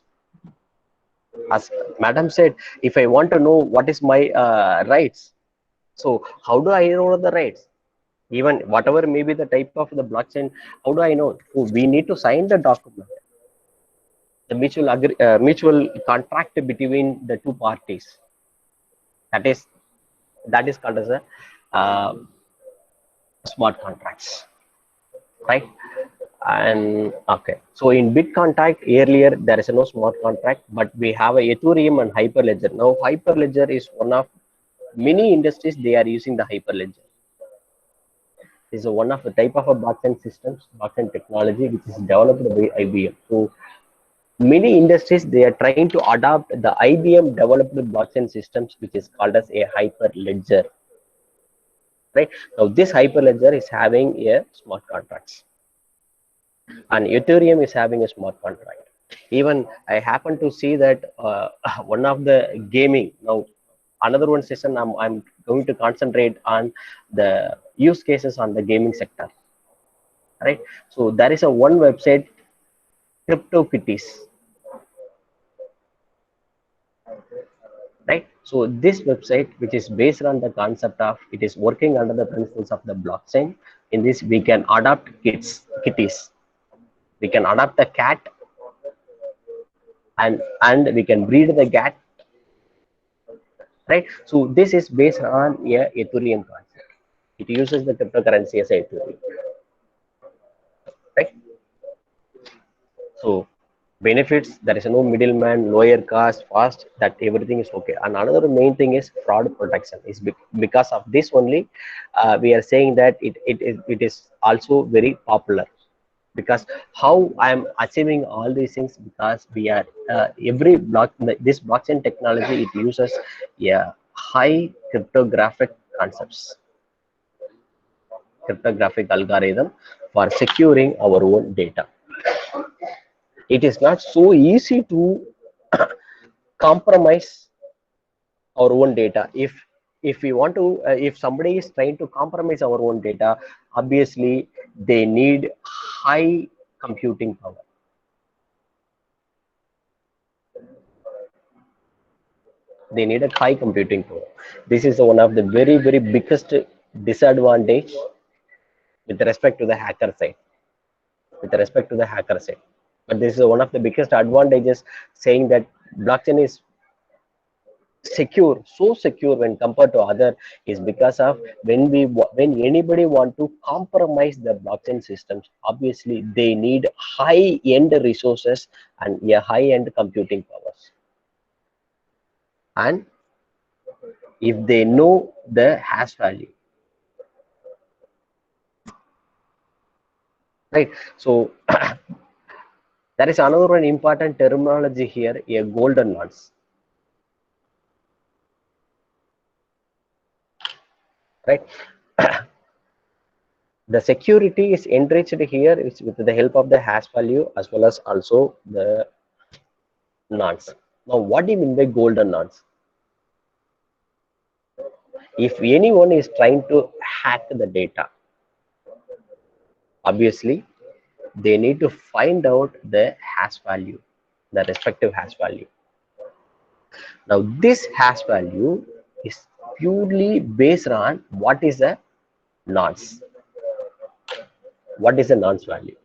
As Madam said, if I want to know what is my rights, so how do I know the rights? Even whatever may be the type of the blockchain, how do I know? Oh, we need to sign the document, the mutual contract between the two parties. That is called as a uh, smart contracts, right? And okay, so in bit contract earlier there is no smart contract, but we have a Ethereum and Hyperledger. Now Hyperledger is one of many industries they are using the Hyperledger. This is one of the type of a blockchain systems, blockchain technology which is developed by IBM. So many industries, they are trying to adopt the IBM developed blockchain systems, which is called as a hyper ledger. Right now, this hyper ledger is having a smart contracts, and Ethereum is having a smart contract. Even I happen to see that one of the gaming now, another one session, I'm going to concentrate on the use cases on the gaming sector. Right, so there is a one website, CryptoKitties. Right, so this website, which is based on the concept of, it is working under the principles of the blockchain. In this, we can adopt kitties, we can adopt a cat, and we can breed the cat. Right, so this is based on a Ethereum concept. It uses the cryptocurrency as a Ethereum. Right, so benefits, there is no middleman, lower cost, fast, that everything is okay. And another main thing is fraud protection. Is because of this only, we are saying that it is also very popular. Because how I am achieving all these things, because we are every block, this blockchain technology, it uses high cryptographic algorithm for securing our own data. It is not so easy to compromise our own data. If we want to, if somebody is trying to compromise our own data, obviously they need high computing power. They need a high computing power. This is one of the very biggest disadvantage with respect to the hacker side. But this is one of the biggest advantages, saying that blockchain is secure, so secure when compared to other, is because of when anybody want to compromise the blockchain systems, obviously they need high end resources and a high end computing powers. And if they know the hash value, right, so there is another one important terminology here, a golden nonce. Right, the security is enriched here is with the help of the hash value as well as also the nonce. Now, what do you mean by golden nonce? If anyone is trying to hack the data, obviously they need to find out the hash value, the respective hash value. Now, this hash value is purely based on what is a nonce. What is a nonce value?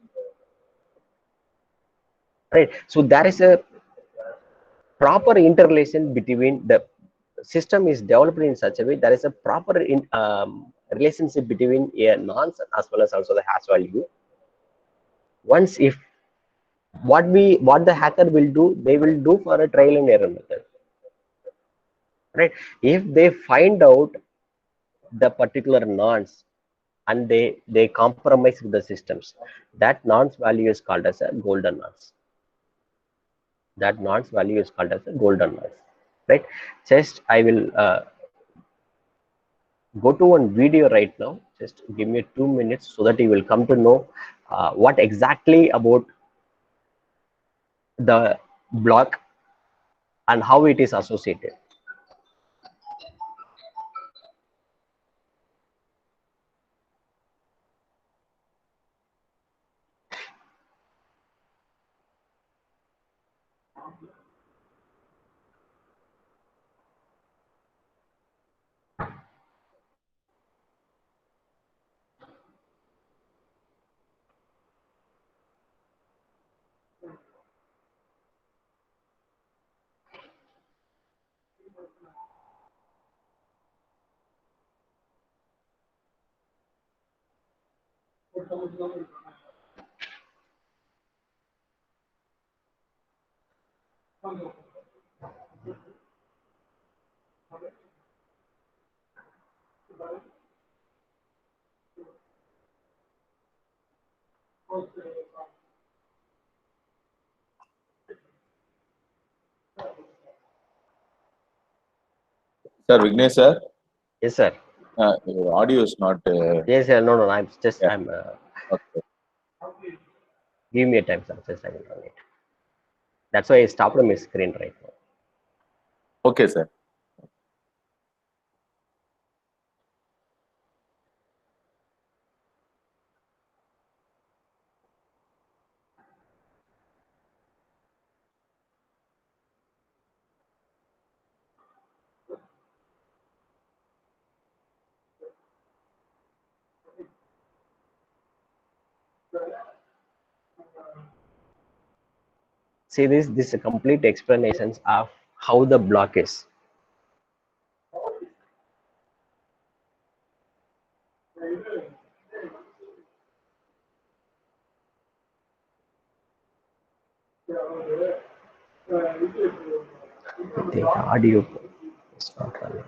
Right. So there is a proper interrelation between the system is developed in such a way, there is a proper relationship between a nonce as well as also the hash value. Once if what the hacker will do, they will do for a trial and error method. Right, if they find out the particular nonce and they compromise with the systems, that nonce value is called as a golden nonce. That nonce value is called as a golden nonce. Right, just I will go to one video right now. Just give me 2 minutes so that you will come to know what exactly about the block and how it is associated. Sir, Vignesh sir, Yes, sir. your audio is not. Yes, sir. No, I'm just, Yeah. I'm, Okay. give me a time, sir. Just I will run it. That's why I stopped my screen right now. Okay, sir. See this is a complete explanations of how the block is. The audio is not running.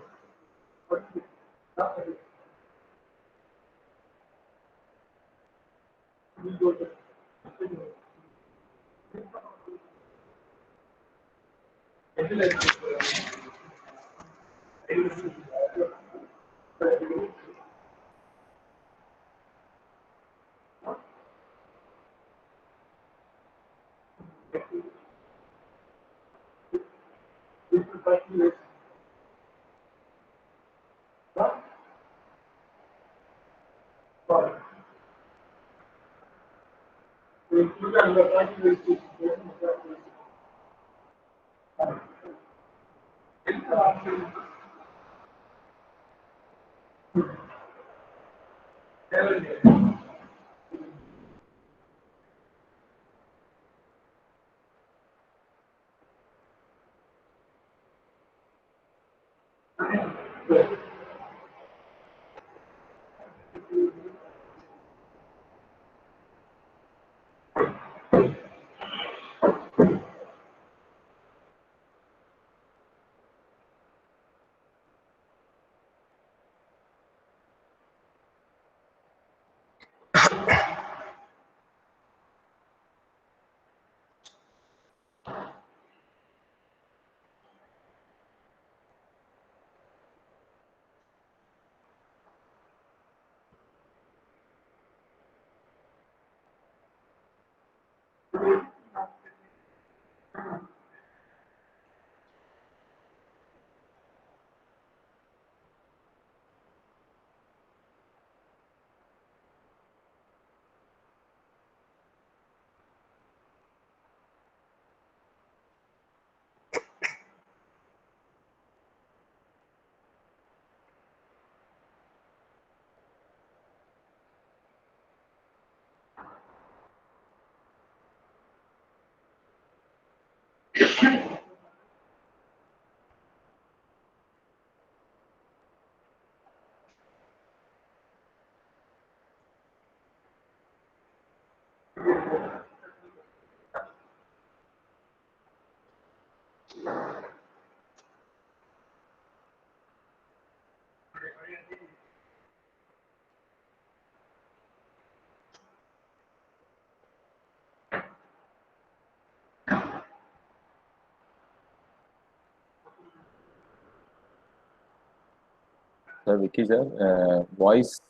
Sir, Vicky sir, voice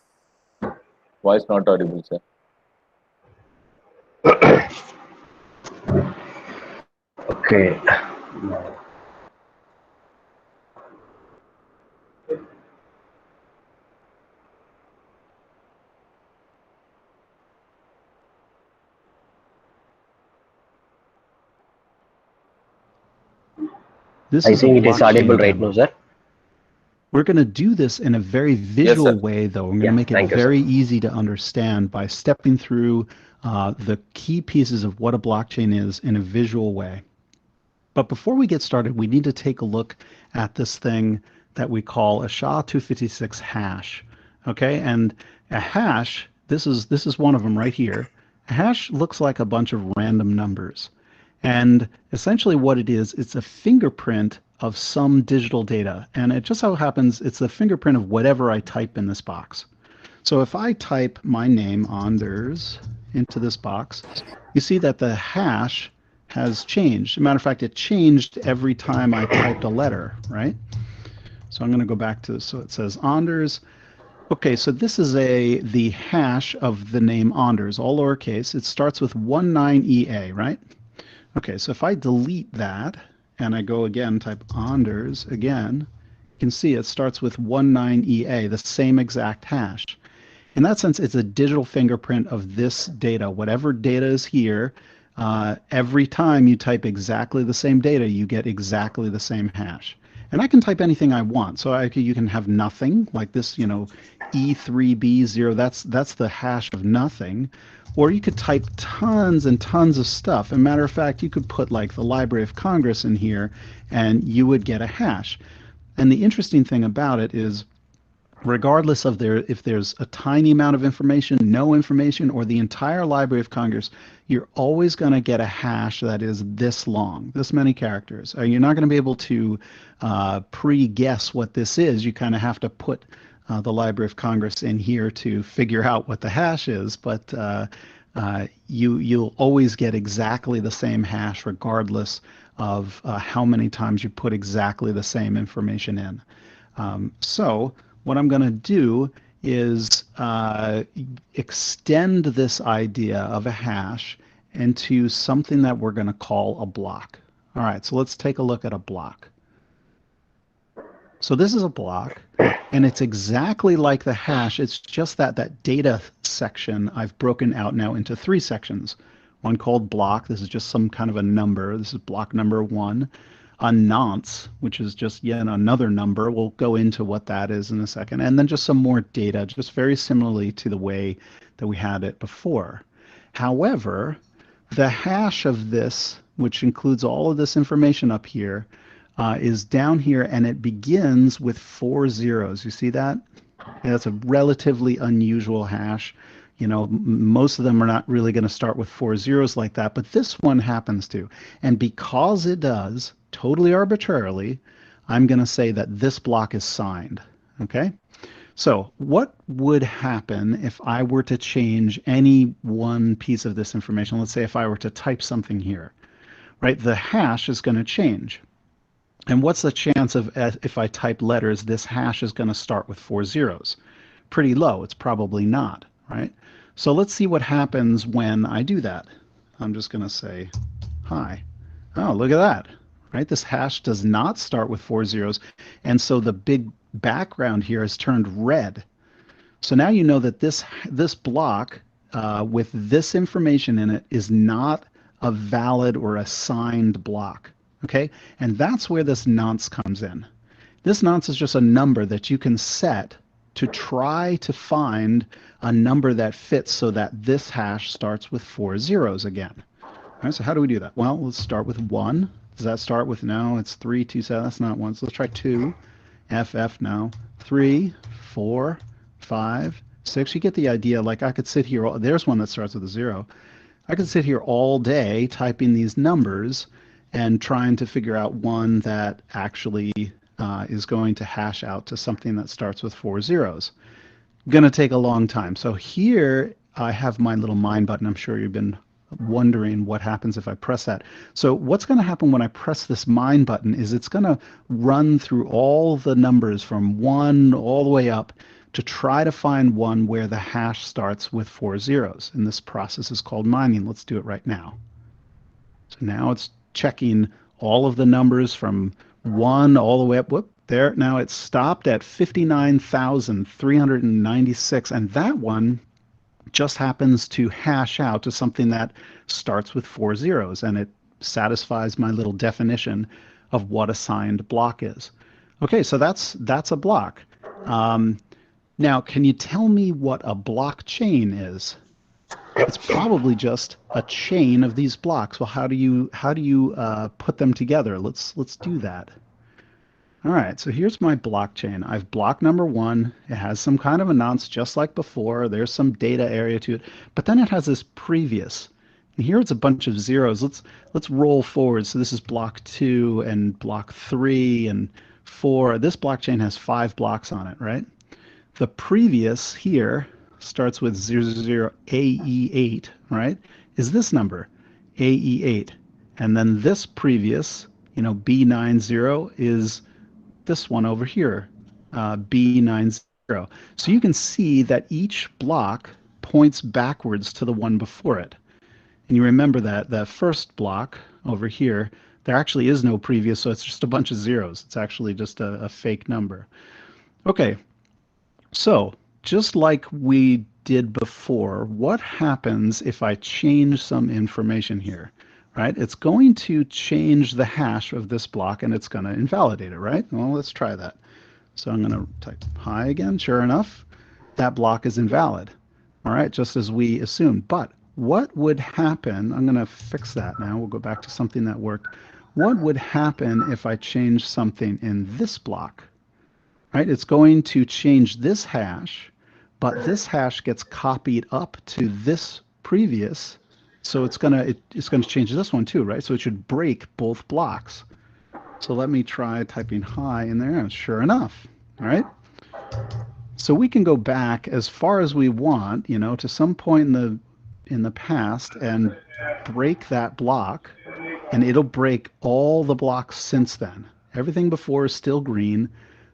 not audible, sir. Okay. This I is a think it is audible blockchain right demo. now, sir. We're going to do this in a very visual way, though. I'm going Yeah, to make it thank you, sir. very easy to understand by stepping through the key pieces of what a blockchain is in a visual way. But before we get started, we need to take a look at this thing that we call a SHA-256 hash. Okay, and a hash, this is one of them right here. A hash looks like a bunch of random numbers. And essentially what it is, it's a fingerprint of some digital data. And it just so happens it's the fingerprint of whatever I type in this box. So if I type my name, Anders, into this box, you see that the hash has changed. As a matter of fact, it changed every time I typed a letter, right? So I'm going to go back to, so it says Anders. Okay, so this is the hash of the name Anders, all lowercase. It starts with 19EA, right? Okay, so if I delete that and I go again, type Anders again, you can see it starts with 19EA, the same exact hash. In that sense, it's a digital fingerprint of this data. Whatever data is here, every time you type exactly the same data, you get exactly the same hash. And I can type anything I want. So you can have nothing, like this, E3B0, that's the hash of nothing. Or you could type tons and tons of stuff. As a matter of fact, you could put like the Library of Congress in here, and you would get a hash. And the interesting thing about it is, regardless of if there's a tiny amount of information, no information, or the entire Library of Congress, you're always going to get a hash that is this long, this many characters. You're not going to be able to pre-guess what this is. You kind of have to put the Library of Congress in here to figure out what the hash is, but you'll always get exactly the same hash regardless of how many times you put exactly the same information in. So what I'm going to do is extend this idea of a hash into something that we're going to call a block. All right, so let's take a look at a block. So this is a block, and it's exactly like the hash. It's just that data section I've broken out now into 3 sections. One called block. This is just some kind of a number. This is block number 1. A nonce, which is just yet another number. We'll go into what that is in a second. And then just some more data, just very similarly to the way that we had it before. However, the hash of this, which includes all of this information up here, is down here, and it begins with 4 zeros. You see that? Yeah, that's a relatively unusual hash. Most of them are not really going to start with 4 zeros like that, but this one happens to. And because it does, totally arbitrarily, I'm going to say that this block is signed. Okay? So what would happen if I were to change any one piece of this information? Let's say if I were to type something here, right? The hash is going to change. And what's the chance of, if I type letters, this hash is going to start with 4 zeros? Pretty low. It's probably not, right? So let's see what happens when I do that. I'm just going to say hi. Oh, look at that, right? This hash does not start with 4 zeros. And so the big background here is turned red. So now you know that this block with this information in it is not a valid or a signed block. Okay, and that's where this nonce comes in. This nonce is just a number that you can set to try to find a number that fits so that this hash starts with 4 zeros again. All right, so how do we do that? Well, let's start with 1. Does that start with, no, it's 3, 2, 7, that's not 1. So let's try 2, FF, no, 3, 4, 5, 6. You get the idea. Like I could sit here, there's one that starts with a 0. I could sit here all day typing these numbers and trying to figure out one that actually is going to hash out to something that starts with 4 zeros. Going to take a long time. So here I have my little mine button. I'm sure you've been wondering what happens if I press that. So what's going to happen when I press this mine button is it's going to run through all the numbers from 1 all the way up to try to find one where the hash starts with 4 zeros. And this process is called mining. Let's do it right now. So now it's checking all of the numbers from 1 all the way up. Whoop, there. Now it's stopped at 59,396. And that one just happens to hash out to something that starts with 4 zeros. And it satisfies my little definition of what a signed block is. Okay, so that's a block. Now, can you tell me what a blockchain is? It's probably just a chain of these blocks. Well, how do you put them together? Let's do that. All right, so here's my blockchain. I've block number 1. It has some kind of a nonce just like before. There's some data area to it, but then it has this previous. And here it's a bunch of zeros. Let's roll forward. So this is block 2 and block 3 and 4. This blockchain has 5 blocks on it, right? The previous here starts with 00 AE8, right? Is this number, AE8. And then this previous, B90 is this one over here, B90. So you can see that each block points backwards to the one before it. And you remember that the first block over here, there actually is no previous, so it's just a bunch of zeros. It's actually just a fake number. Okay, so just like we did before, what happens if I change some information here, right? It's going to change the hash of this block and it's going to invalidate it, right? Well, let's try that. So I'm going to type hi again. Sure enough, that block is invalid. All right, just as we assumed. But what would happen? I'm going to fix that now. We'll go back to something that worked. What would happen if I change something in this block? Right? It's going to change this hash, but this hash gets copied up to this previous. So it's going to change this one too, right? So it should break both blocks. So let me try typing hi in there, and sure enough, all right? So we can go back as far as we want, you know, to some point in the past and break that block, and it'll break all the blocks since then. Everything before is still green,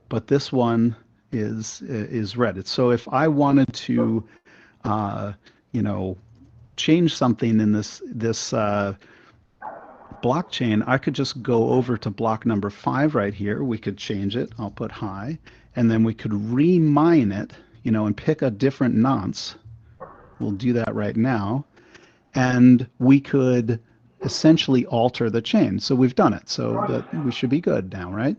but this one is red. So if I wanted to, you know, change something in this blockchain, I could just go over to block number 5 right here. We could change it. I'll put hi, and then we could remine it, you know, and pick a different nonce. We'll do that right now, and we could essentially alter the chain. So we've done it. So that we should be good now, right?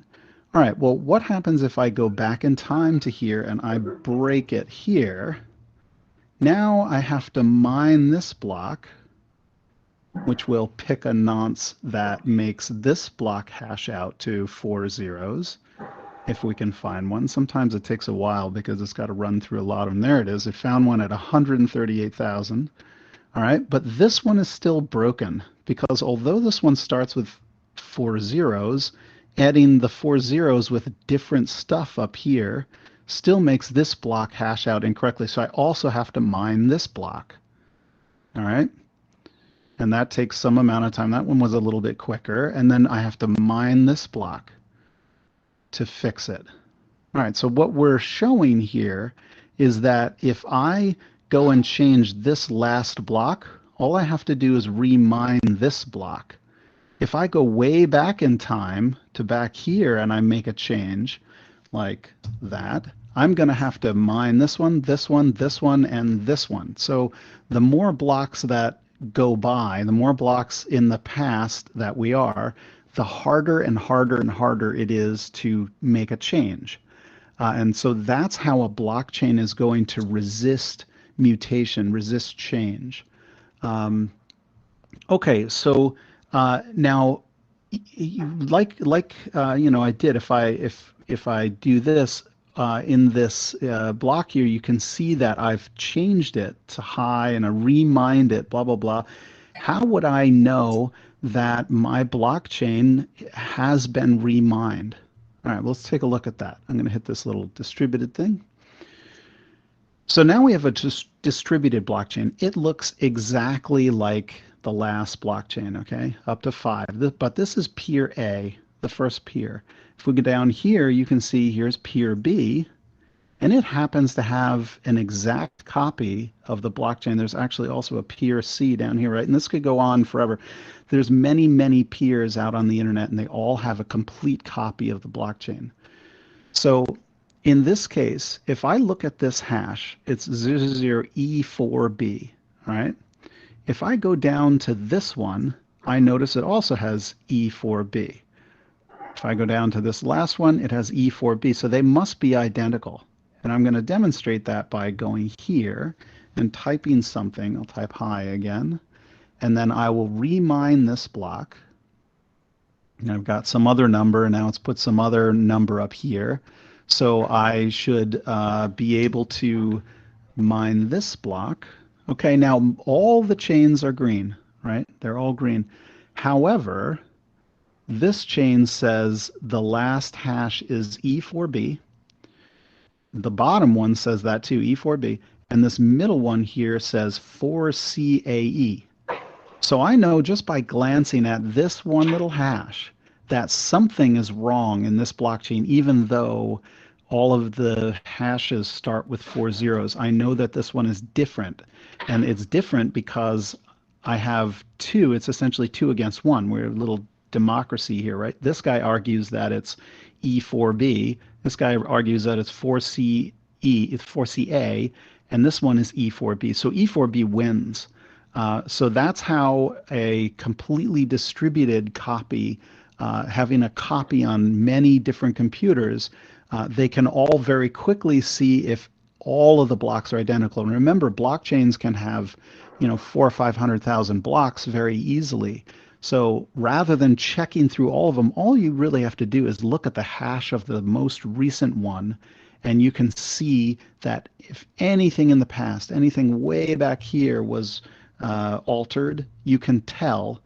All right. Well, what happens if I go back in time to here and I break it here? Now I have to mine this block, which will pick a nonce that makes this block hash out to 4 zeros, if we can find one. Sometimes it takes a while because it's got to run through a lot of them. There it is. It found one at 138,000. All right, but this one is still broken because although this one starts with 4 zeros, adding the 4 zeros with different stuff up here still makes this block hash out incorrectly. So I also have to mine this block. All right. And that takes some amount of time. That one was a little bit quicker. And then I have to mine this block to fix it. All right, so what we're showing here is that if I go and change this last block, all I have to do is remine this block. If I go way back in time to back here and I make a change like that, I'm going to have to mine this one, this one, this one, and this one. So the more blocks that go by, the more blocks in the past that we are, the harder and harder and harder it is to make a change. And so that's how a blockchain is going to resist mutation, resist change. Okay, so now, like you know, I did. If I do this in this block here, you can see that I've changed it to hi and I remined it, blah blah blah. How would I know that my blockchain has been remined? All right, let's take a look at that. I'm going to hit this little distributed thing. So now we have a distributed blockchain. It looks exactly like the last blockchain, okay, up to 5. But this is peer A, the first peer. If we go down here, you can see here's peer B, and it happens to have an exact copy of the blockchain. There's actually also a peer C down here, right? And this could go on forever. There's many, many peers out on the internet, and they all have a complete copy of the blockchain. So in this case, if I look at this hash, it's 00E4B, all right? If I go down to this one, I notice it also has E4B. If I go down to this last one, it has E4B. So they must be identical. And I'm going to demonstrate that by going here and typing something. I'll type hi again. And then I will remine this block. And I've got some other number, and now it's put some other number up here. So I should be able to mine this block. Okay, now all the chains are green, right? They're all green. However, this chain says the last hash is E4B. The bottom one says that too, E4B. And this middle one here says 4CAE. So I know just by glancing at this one little hash that something is wrong in this blockchain, even though all of the hashes start with 4 zeros. I know that this one is different, and it's different because I have two. It's essentially 2 against 1. We're a little democracy here, right? This guy argues that it's E4B. This guy argues that it's 4CE, it's 4CA, and this one is E4B. So E4B wins. So that's how a completely distributed copy, having a copy on many different computers, they can all very quickly see if all of the blocks are identical. And remember, blockchains can have, 400 or 500,000 blocks very easily. So rather than checking through all of them, all you really have to do is look at the hash of the most recent one, and you can see that if anything in the past, anything way back here was altered, you can tell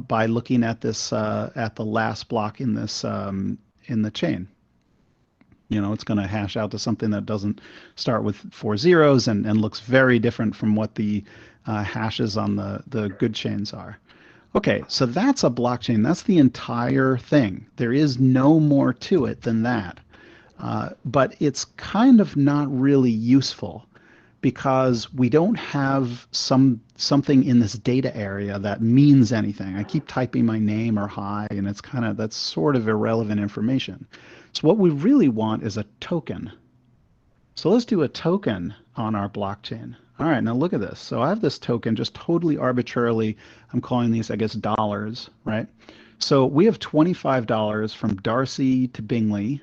by looking at this at the last block in this in the chain. It's going to hash out to something that doesn't start with 4 zeros and looks very different from what the hashes on the good chains are. Okay, so that's a blockchain. That's the entire thing. There is no more to it than that. But it's kind of not really useful because we don't have something in this data area that means anything. I keep typing my name or hi, and that's sort of irrelevant information. So what we really want is a token. So let's do a token on our blockchain. All right, now look at this. So I have this token just totally arbitrarily. I'm calling these, I guess, dollars, right? So we have $25 from Darcy to Bingley.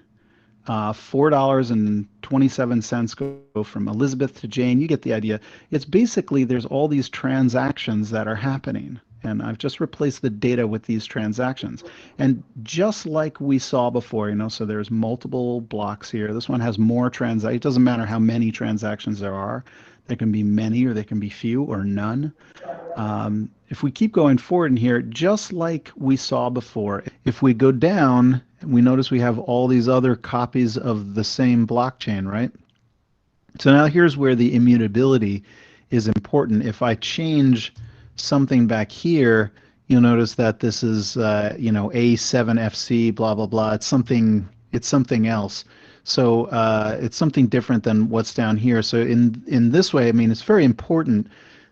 $4.27 go from Elizabeth to Jane. You get the idea. It's basically there's all these transactions that are happening. And I've just replaced the data with these transactions. And just like we saw before, so there's multiple blocks here. This one has more transactions. It doesn't matter how many transactions there are. There can be many, or they can be few, or none. If we keep going forward in here, just like we saw before, if we go down, we notice we have all these other copies of the same blockchain, right? So now here's where the immutability is important. If I change something back here, you'll notice that this is, A7FC, blah, blah, blah. It's something else. So it's something different than what's down here. So in this way, it's very important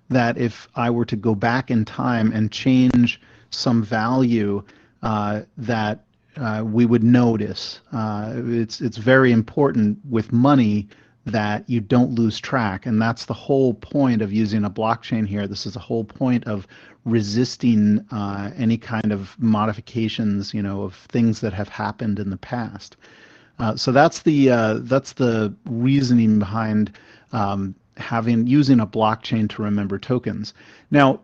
that if I were to go back in time and change some value that we would notice. It's very important with money that you don't lose track, and that's the whole point of using a blockchain here. This is the whole point of resisting any kind of modifications, of things that have happened in the past. So that's the reasoning behind using a blockchain to remember tokens. Now,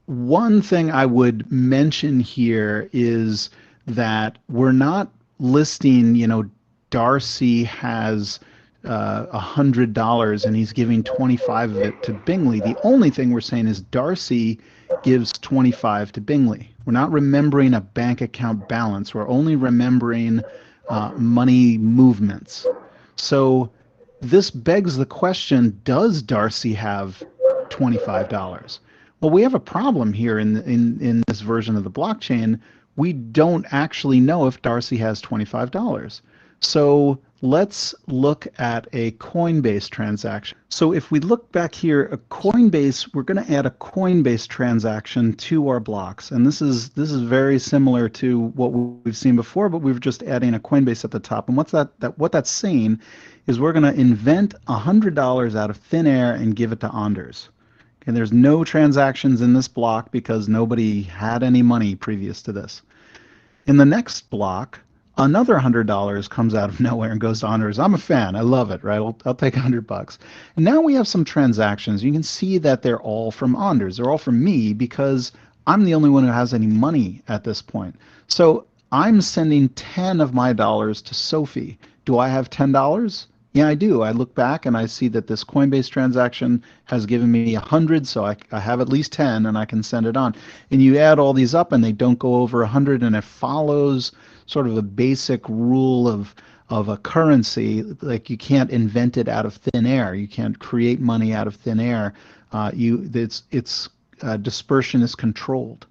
one thing I would mention here is that we're not listing, Darcy has $100 and he's giving 25 of it to Bingley. The only thing we're saying is Darcy gives 25 to Bingley. We're not remembering a bank account balance. We're only remembering money movements. So this begs the question, does Darcy have $25? Well, we have a problem here in this version of the blockchain. We don't actually know if Darcy has $25. So let's look at a Coinbase transaction. So if we look back here, a Coinbase, we're going to add a Coinbase transaction to our blocks. And this is very similar to what we've seen before, but we're just adding a Coinbase at the top. And what that's saying is we're going to invent $100 out of thin air and give it to Anders. And there's no transactions in this block because nobody had any money previous to this. In the next block, another $100 comes out of nowhere and goes to Anders. I'm a fan. I love it, right? I'll take $100. And now we have some transactions. You can see that they're all from Anders. They're all from me because I'm the only one who has any money at this point. So I'm sending 10 of my dollars to Sophie. Do I have $10? Yeah, I do. I look back and I see that this Coinbase transaction has given me 100, so I have at least 10 and I can send it on. And you add all these up and they don't go over 100, and it follows sort of a basic rule of a currency. Like you can't invent it out of thin air. You can't create money out of thin air. Its dispersion is controlled.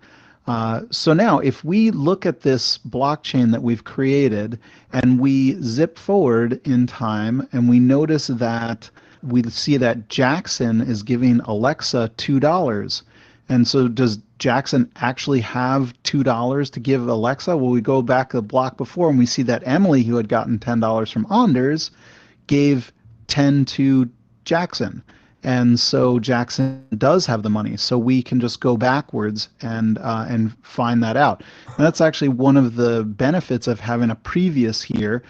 So now, if we look at this blockchain that we've created and we zip forward in time and we notice that we see that Jackson is giving Alexa $2. And so does Jackson actually have $2 to give Alexa? Well, we go back a block before and we see that Emily, who had gotten $10 from Anders, gave 10 to Jackson. And so Jackson does have the money. So we can just go backwards and find that out. And that's actually one of the benefits of having a previous here.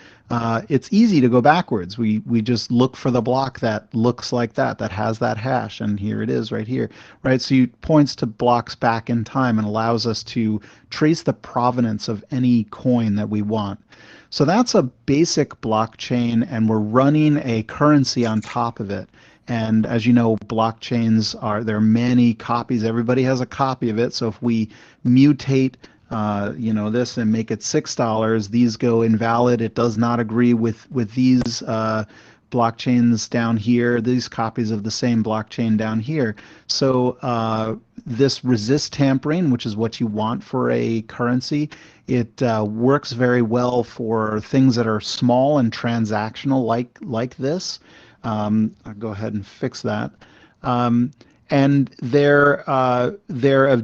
It's easy to go backwards. We just look for the block that looks like that has that hash, and here it is right here, right? So it points to blocks back in time and allows us to trace the provenance of any coin that we want. So that's a basic blockchain, and we're running a currency on top of it. And as you know, blockchains there are many copies. Everybody has a copy of it. So if we mutate, this and make it $6, these go invalid. It does not agree with these blockchains down here, these copies of the same blockchain down here. So this resists tampering, which is what you want for a currency. It works very well for things that are small and transactional like this. I'll go ahead and fix that. And they're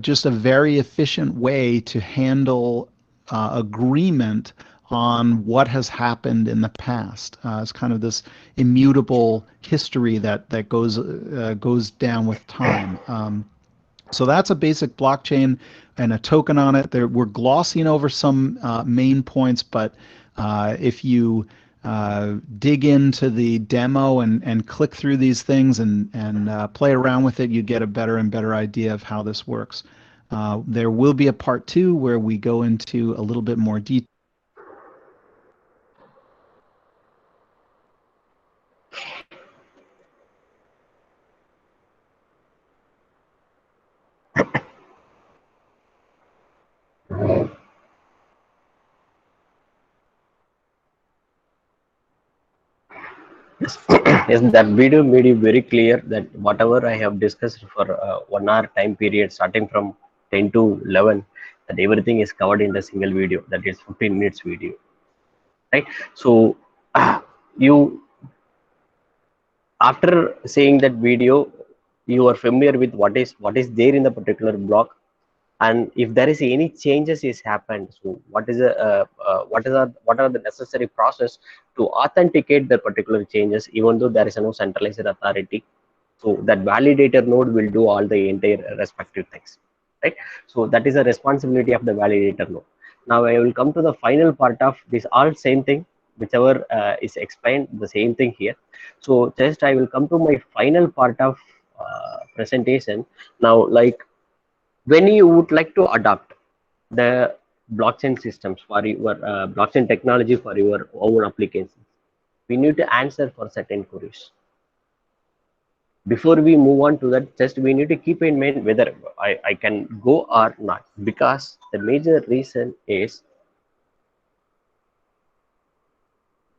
just a very efficient way to handle agreement on what has happened in the past. It's kind of this immutable history that goes down with time. So that's a basic blockchain and a token on it. We're glossing over some main points, but if you dig into the demo and click through these things and play around with it, you get a better and better idea of how this works. There will be a part 2 where we go into a little bit more detail. Yes, that video made it very clear that whatever I have discussed for 1 hour time period, starting from 10 to 11, that everything is covered in the single video, that is 15 minutes video, right? So you, after seeing that video, you are familiar with what is there in the particular block, and if there is any changes is happened, so what are the necessary process to authenticate the particular changes, even though there is no centralized authority. So that validator node will do all the entire respective things, right? So that is a responsibility of the validator node. Now I will come to the final part of this, all same thing, whichever is explained, the same thing here. So just I will come to my final part of presentation now. Like, when you would like to adopt the blockchain systems for your blockchain technology for your own applications, we need to answer for certain queries. Before we move on to that, just we need to keep in mind whether I can go or not, because the major reason is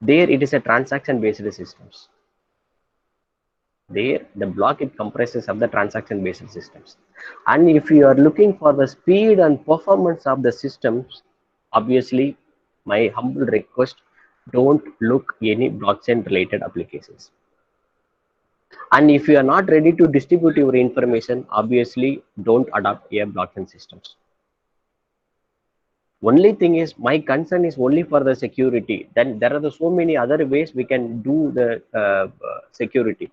there it is a transaction based systems. There the block, it comprises of the transaction based systems, and if you are looking for the speed and performance of the systems, obviously my humble request, don't look any blockchain related applications. And if you are not ready to distribute your information, obviously don't adopt a blockchain systems. Only thing is, my concern is only for the security. Then there are so many other ways we can do the security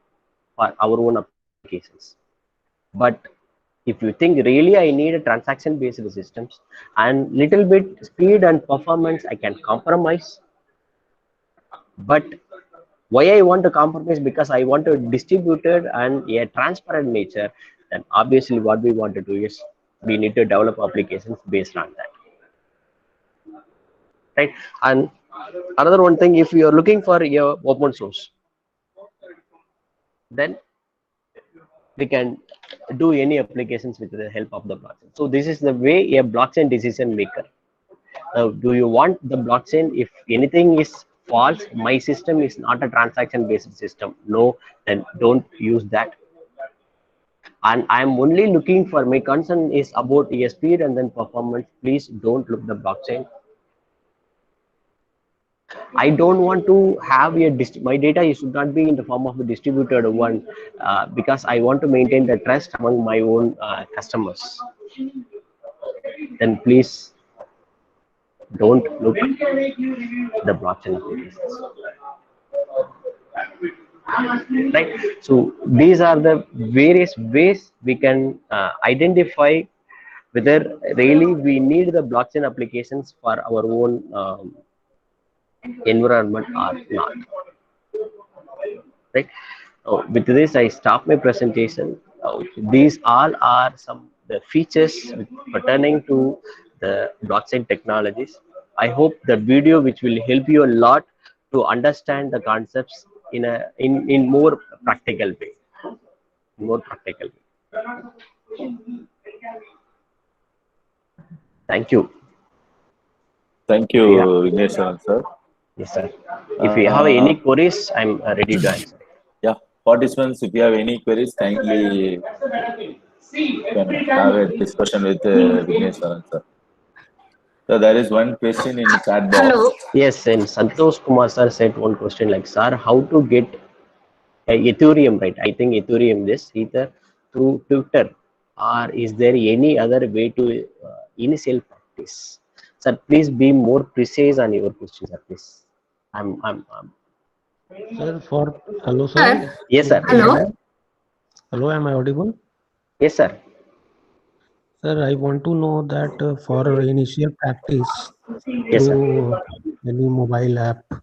for our own applications. But if you think really I need a transaction based systems and little bit speed and performance I can compromise, but why I want to compromise, because I want to distribute it and a transparent nature, then obviously what we want to do is we need to develop applications based on that, right? And another one thing, if you are looking for your open source, then we can do any applications with the help of the blockchain. So this is the way a blockchain decision maker. Now, do you want the blockchain? If anything is false, my system is not a transaction based system, no, then don't use that. and I'm only looking for, my concern is about speed and then performance. Please don't look the blockchain. I don't want to have my data should not be in the form of a distributed one, because I want to maintain the trust among my own customers. Then please don't look the blockchain applications. Right. So these are the various ways we can identify whether really we need the blockchain applications for our own environment or not. Right. With this, I stop my presentation. These all are some the features pertaining to the blockchain technologies. I hope the video which will help you a lot to understand the concepts in more practical way. More practical way. Thank you. Thank you, Yeah. Vignesh sir. Yes, sir. If you have any queries, I'm ready to answer. Yeah, participants, if you have any queries, kindly can have a discussion with Vignesh sir. So there is one question in chat box. Hello. Yes, and Santosh Kumar sir said one question like, sir, how to get Ethereum, right? I think Ethereum this either through Twitter, or is there any other way to initial practice? Sir, please be more precise on your question, sir, please. Sir, hello, sir. Sir. Yes, sir. Hello. Hello, am I audible? Yes, sir. Sir, I want to know that for initial practice Yes, sir. through any mobile app, so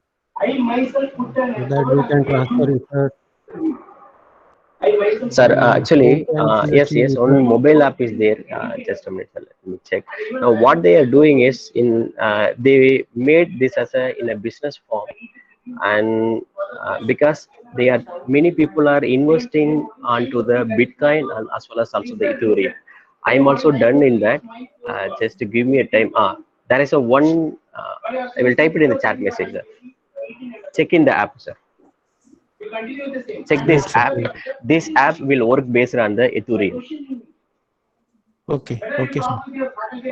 that we can transfer it. Sir, actually, can we yes, achieve it? on mobile app is there. Just a minute, sir, let me check. Now, what they are doing is they made this as in a business form, and because they are many people are investing onto the Bitcoin and as well as also the Ethereum. I am also done in that. Just to give me a time. There is a one. I will type it in the chat message, sir. Check in the app, sir. Check this Yes, sir. app. This app will work based on the Ethereum. Okay, okay, sir.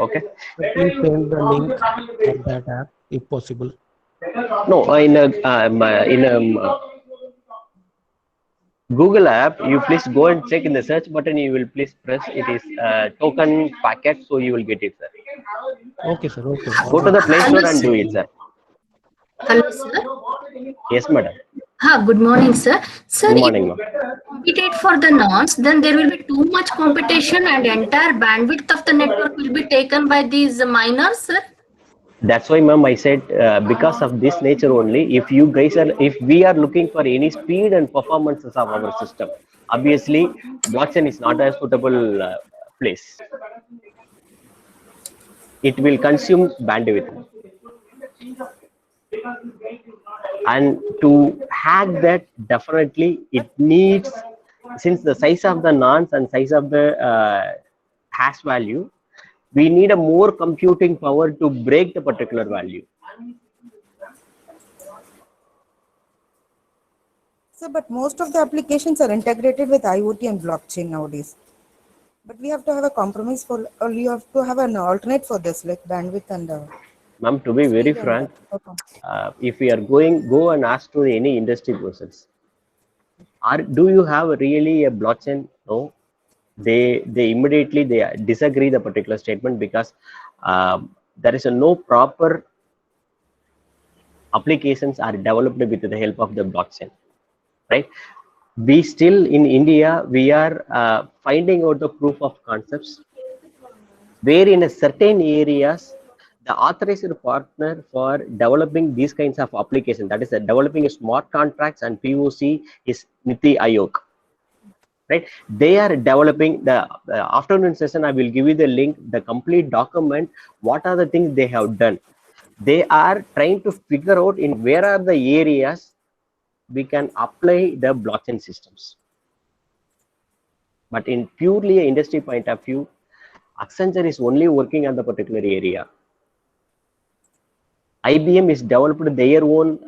Okay. So please send the link of that app if possible. No, in a Google app, you please go and check in the search button. You will please press it is token packet, so you will get it, sir. Okay, sir. Okay. Go to the Play Hello, Store and sir. do it, sir. Hello, sir. Yes, madam. Good morning, sir. Sir, Good if morning, ma'am. compete for the nonce, then there will be too much competition and entire bandwidth of the network will be taken by these miners, sir. That's why, ma'am, I said because of this nature only. If you guys are, if we are looking for any speed and performances of our system, obviously, blockchain is not a suitable place. It will consume bandwidth. And to hack that, definitely it needs, since the size of the nonce and size of the hash value, we need a more computing power to break the particular value. So, but most of the applications are integrated with IoT and blockchain nowadays. But we have to have a compromise for, or you have to have an alternate for this, like bandwidth and. Ma'am, to be very frank, if we are go and ask to any industry persons, do you have really a blockchain? No, they immediately they disagree the particular statement, because there is no proper applications are developed with the help of the blockchain, right? We still in India, we are finding out the proof of concepts, where in a certain areas the authorized partner for developing these kinds of applications, that is developing smart contracts and POC, is Niti Aayog. Right, they are developing the afternoon session. I will give you the link, the complete document. What are the things they have done? They are trying to figure out in where are the areas we can apply the blockchain systems. But in purely industry point of view, Accenture is only working on the particular area. IBM is developed their own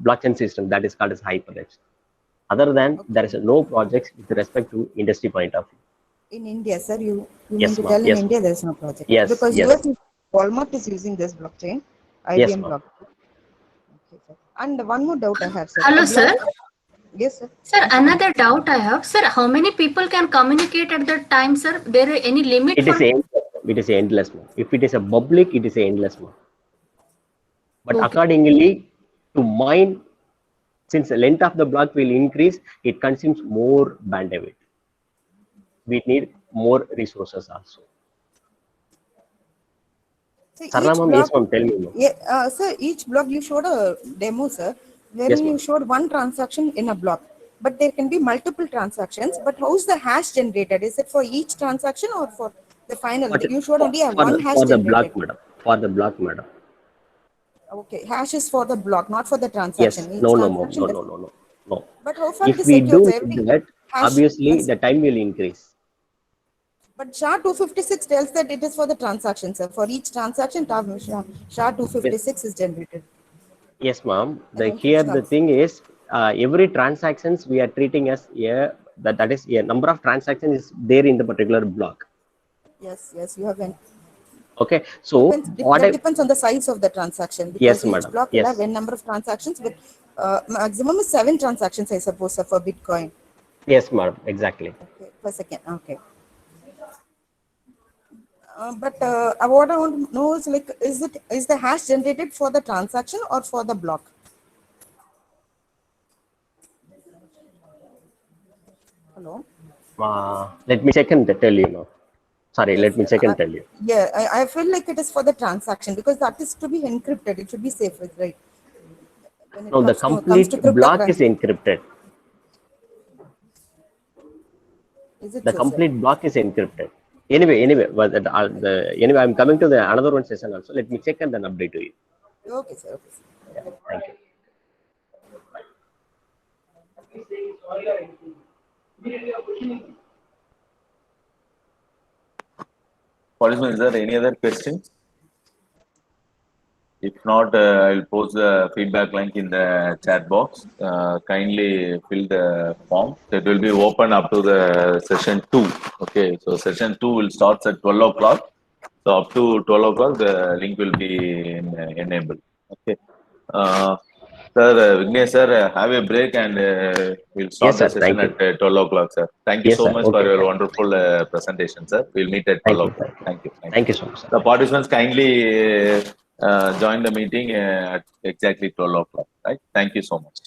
blockchain system, that is called as HyperX. Other than there is no projects with respect to industry point of view. In India, sir, you Yes, mean to ma'am. tell in Yes, India there's no project? yes, Because yes, US, Walmart is using this blockchain, yes, IBM ma'am. blockchain. Okay, sir. And one more doubt I have, sir. Hello, A block- sir. Yes, sir. Sir, another doubt I have. Sir, how many people can communicate at that time, sir? There is any limit It for is endless. It is endless, ma'am. If it is a public, it is endless, ma'am. But Okay. accordingly, to mine, since the length of the block will increase, it consumes more bandwidth. We need more resources also. So Sarna, each ma'am, yes, block, ma'am, tell me, ma'am. yeah, sir, each block you showed a demo, sir, wherein Yes, ma'am. you showed one transaction in a block. But there can be multiple transactions. But how is the hash generated? Is it for each transaction or for the final? But You showed only a for one the, hash for the generated. block, madam. For the block, madam. Okay, hash is for the block, not for the Yes. transaction. Each No, no, ma'am. transaction. No, no, no, no, no. But how far it If is we secure? do So every that, hash. obviously the time will increase. But SHA-256 tells that it is for the transaction, sir. For each transaction, SHA-256 is generated. Yes, ma'am. I don't think Here so. the thing is, every transactions we are treating as that is a number of transactions is there in the particular block. Yes, yes, you have an. Okay, so That depends on the size of the transaction because yes, each madam. block will Yes, have n number of transactions, but maximum is 7 transactions, I suppose, sir, for Bitcoin. yes, madam. Exactly. Okay, per second. Okay. But what I want to know is like, is the hash generated for the transaction or for the block? Hello. Let me check and tell you now. Sorry, Yes, let me check and tell you. yeah, I feel like it is for the transaction because that is to be encrypted. It should be safe, right? When it No, the comes to complete block is cryptocurrency. encrypted. Is it The so, sir? complete block is encrypted. Anyway, but anyway, I'm coming to the another one session also. Let me check and then update to you. Okay, sir. Okay, sir. Yeah, thank you. Policeman, is there any other questions? If not, I'll post the feedback link in the chat box. Kindly fill the form. It will be open up to the session 2. Okay, so session 2 will start at 12 o'clock. So up to 12 o'clock, the link will be enabled. Okay. Sir, Vignesh sir, have a break and we'll start Yes, the sir. session Thank you. at 12 o'clock, sir. Thank you Yes, so sir. much for Okay. your wonderful presentation, sir. We'll meet at 12 Thank you. o'clock. Thank you. Thank you so much, sir. The participants kindly join the meeting at exactly 12 o'clock, right? Thank you so much.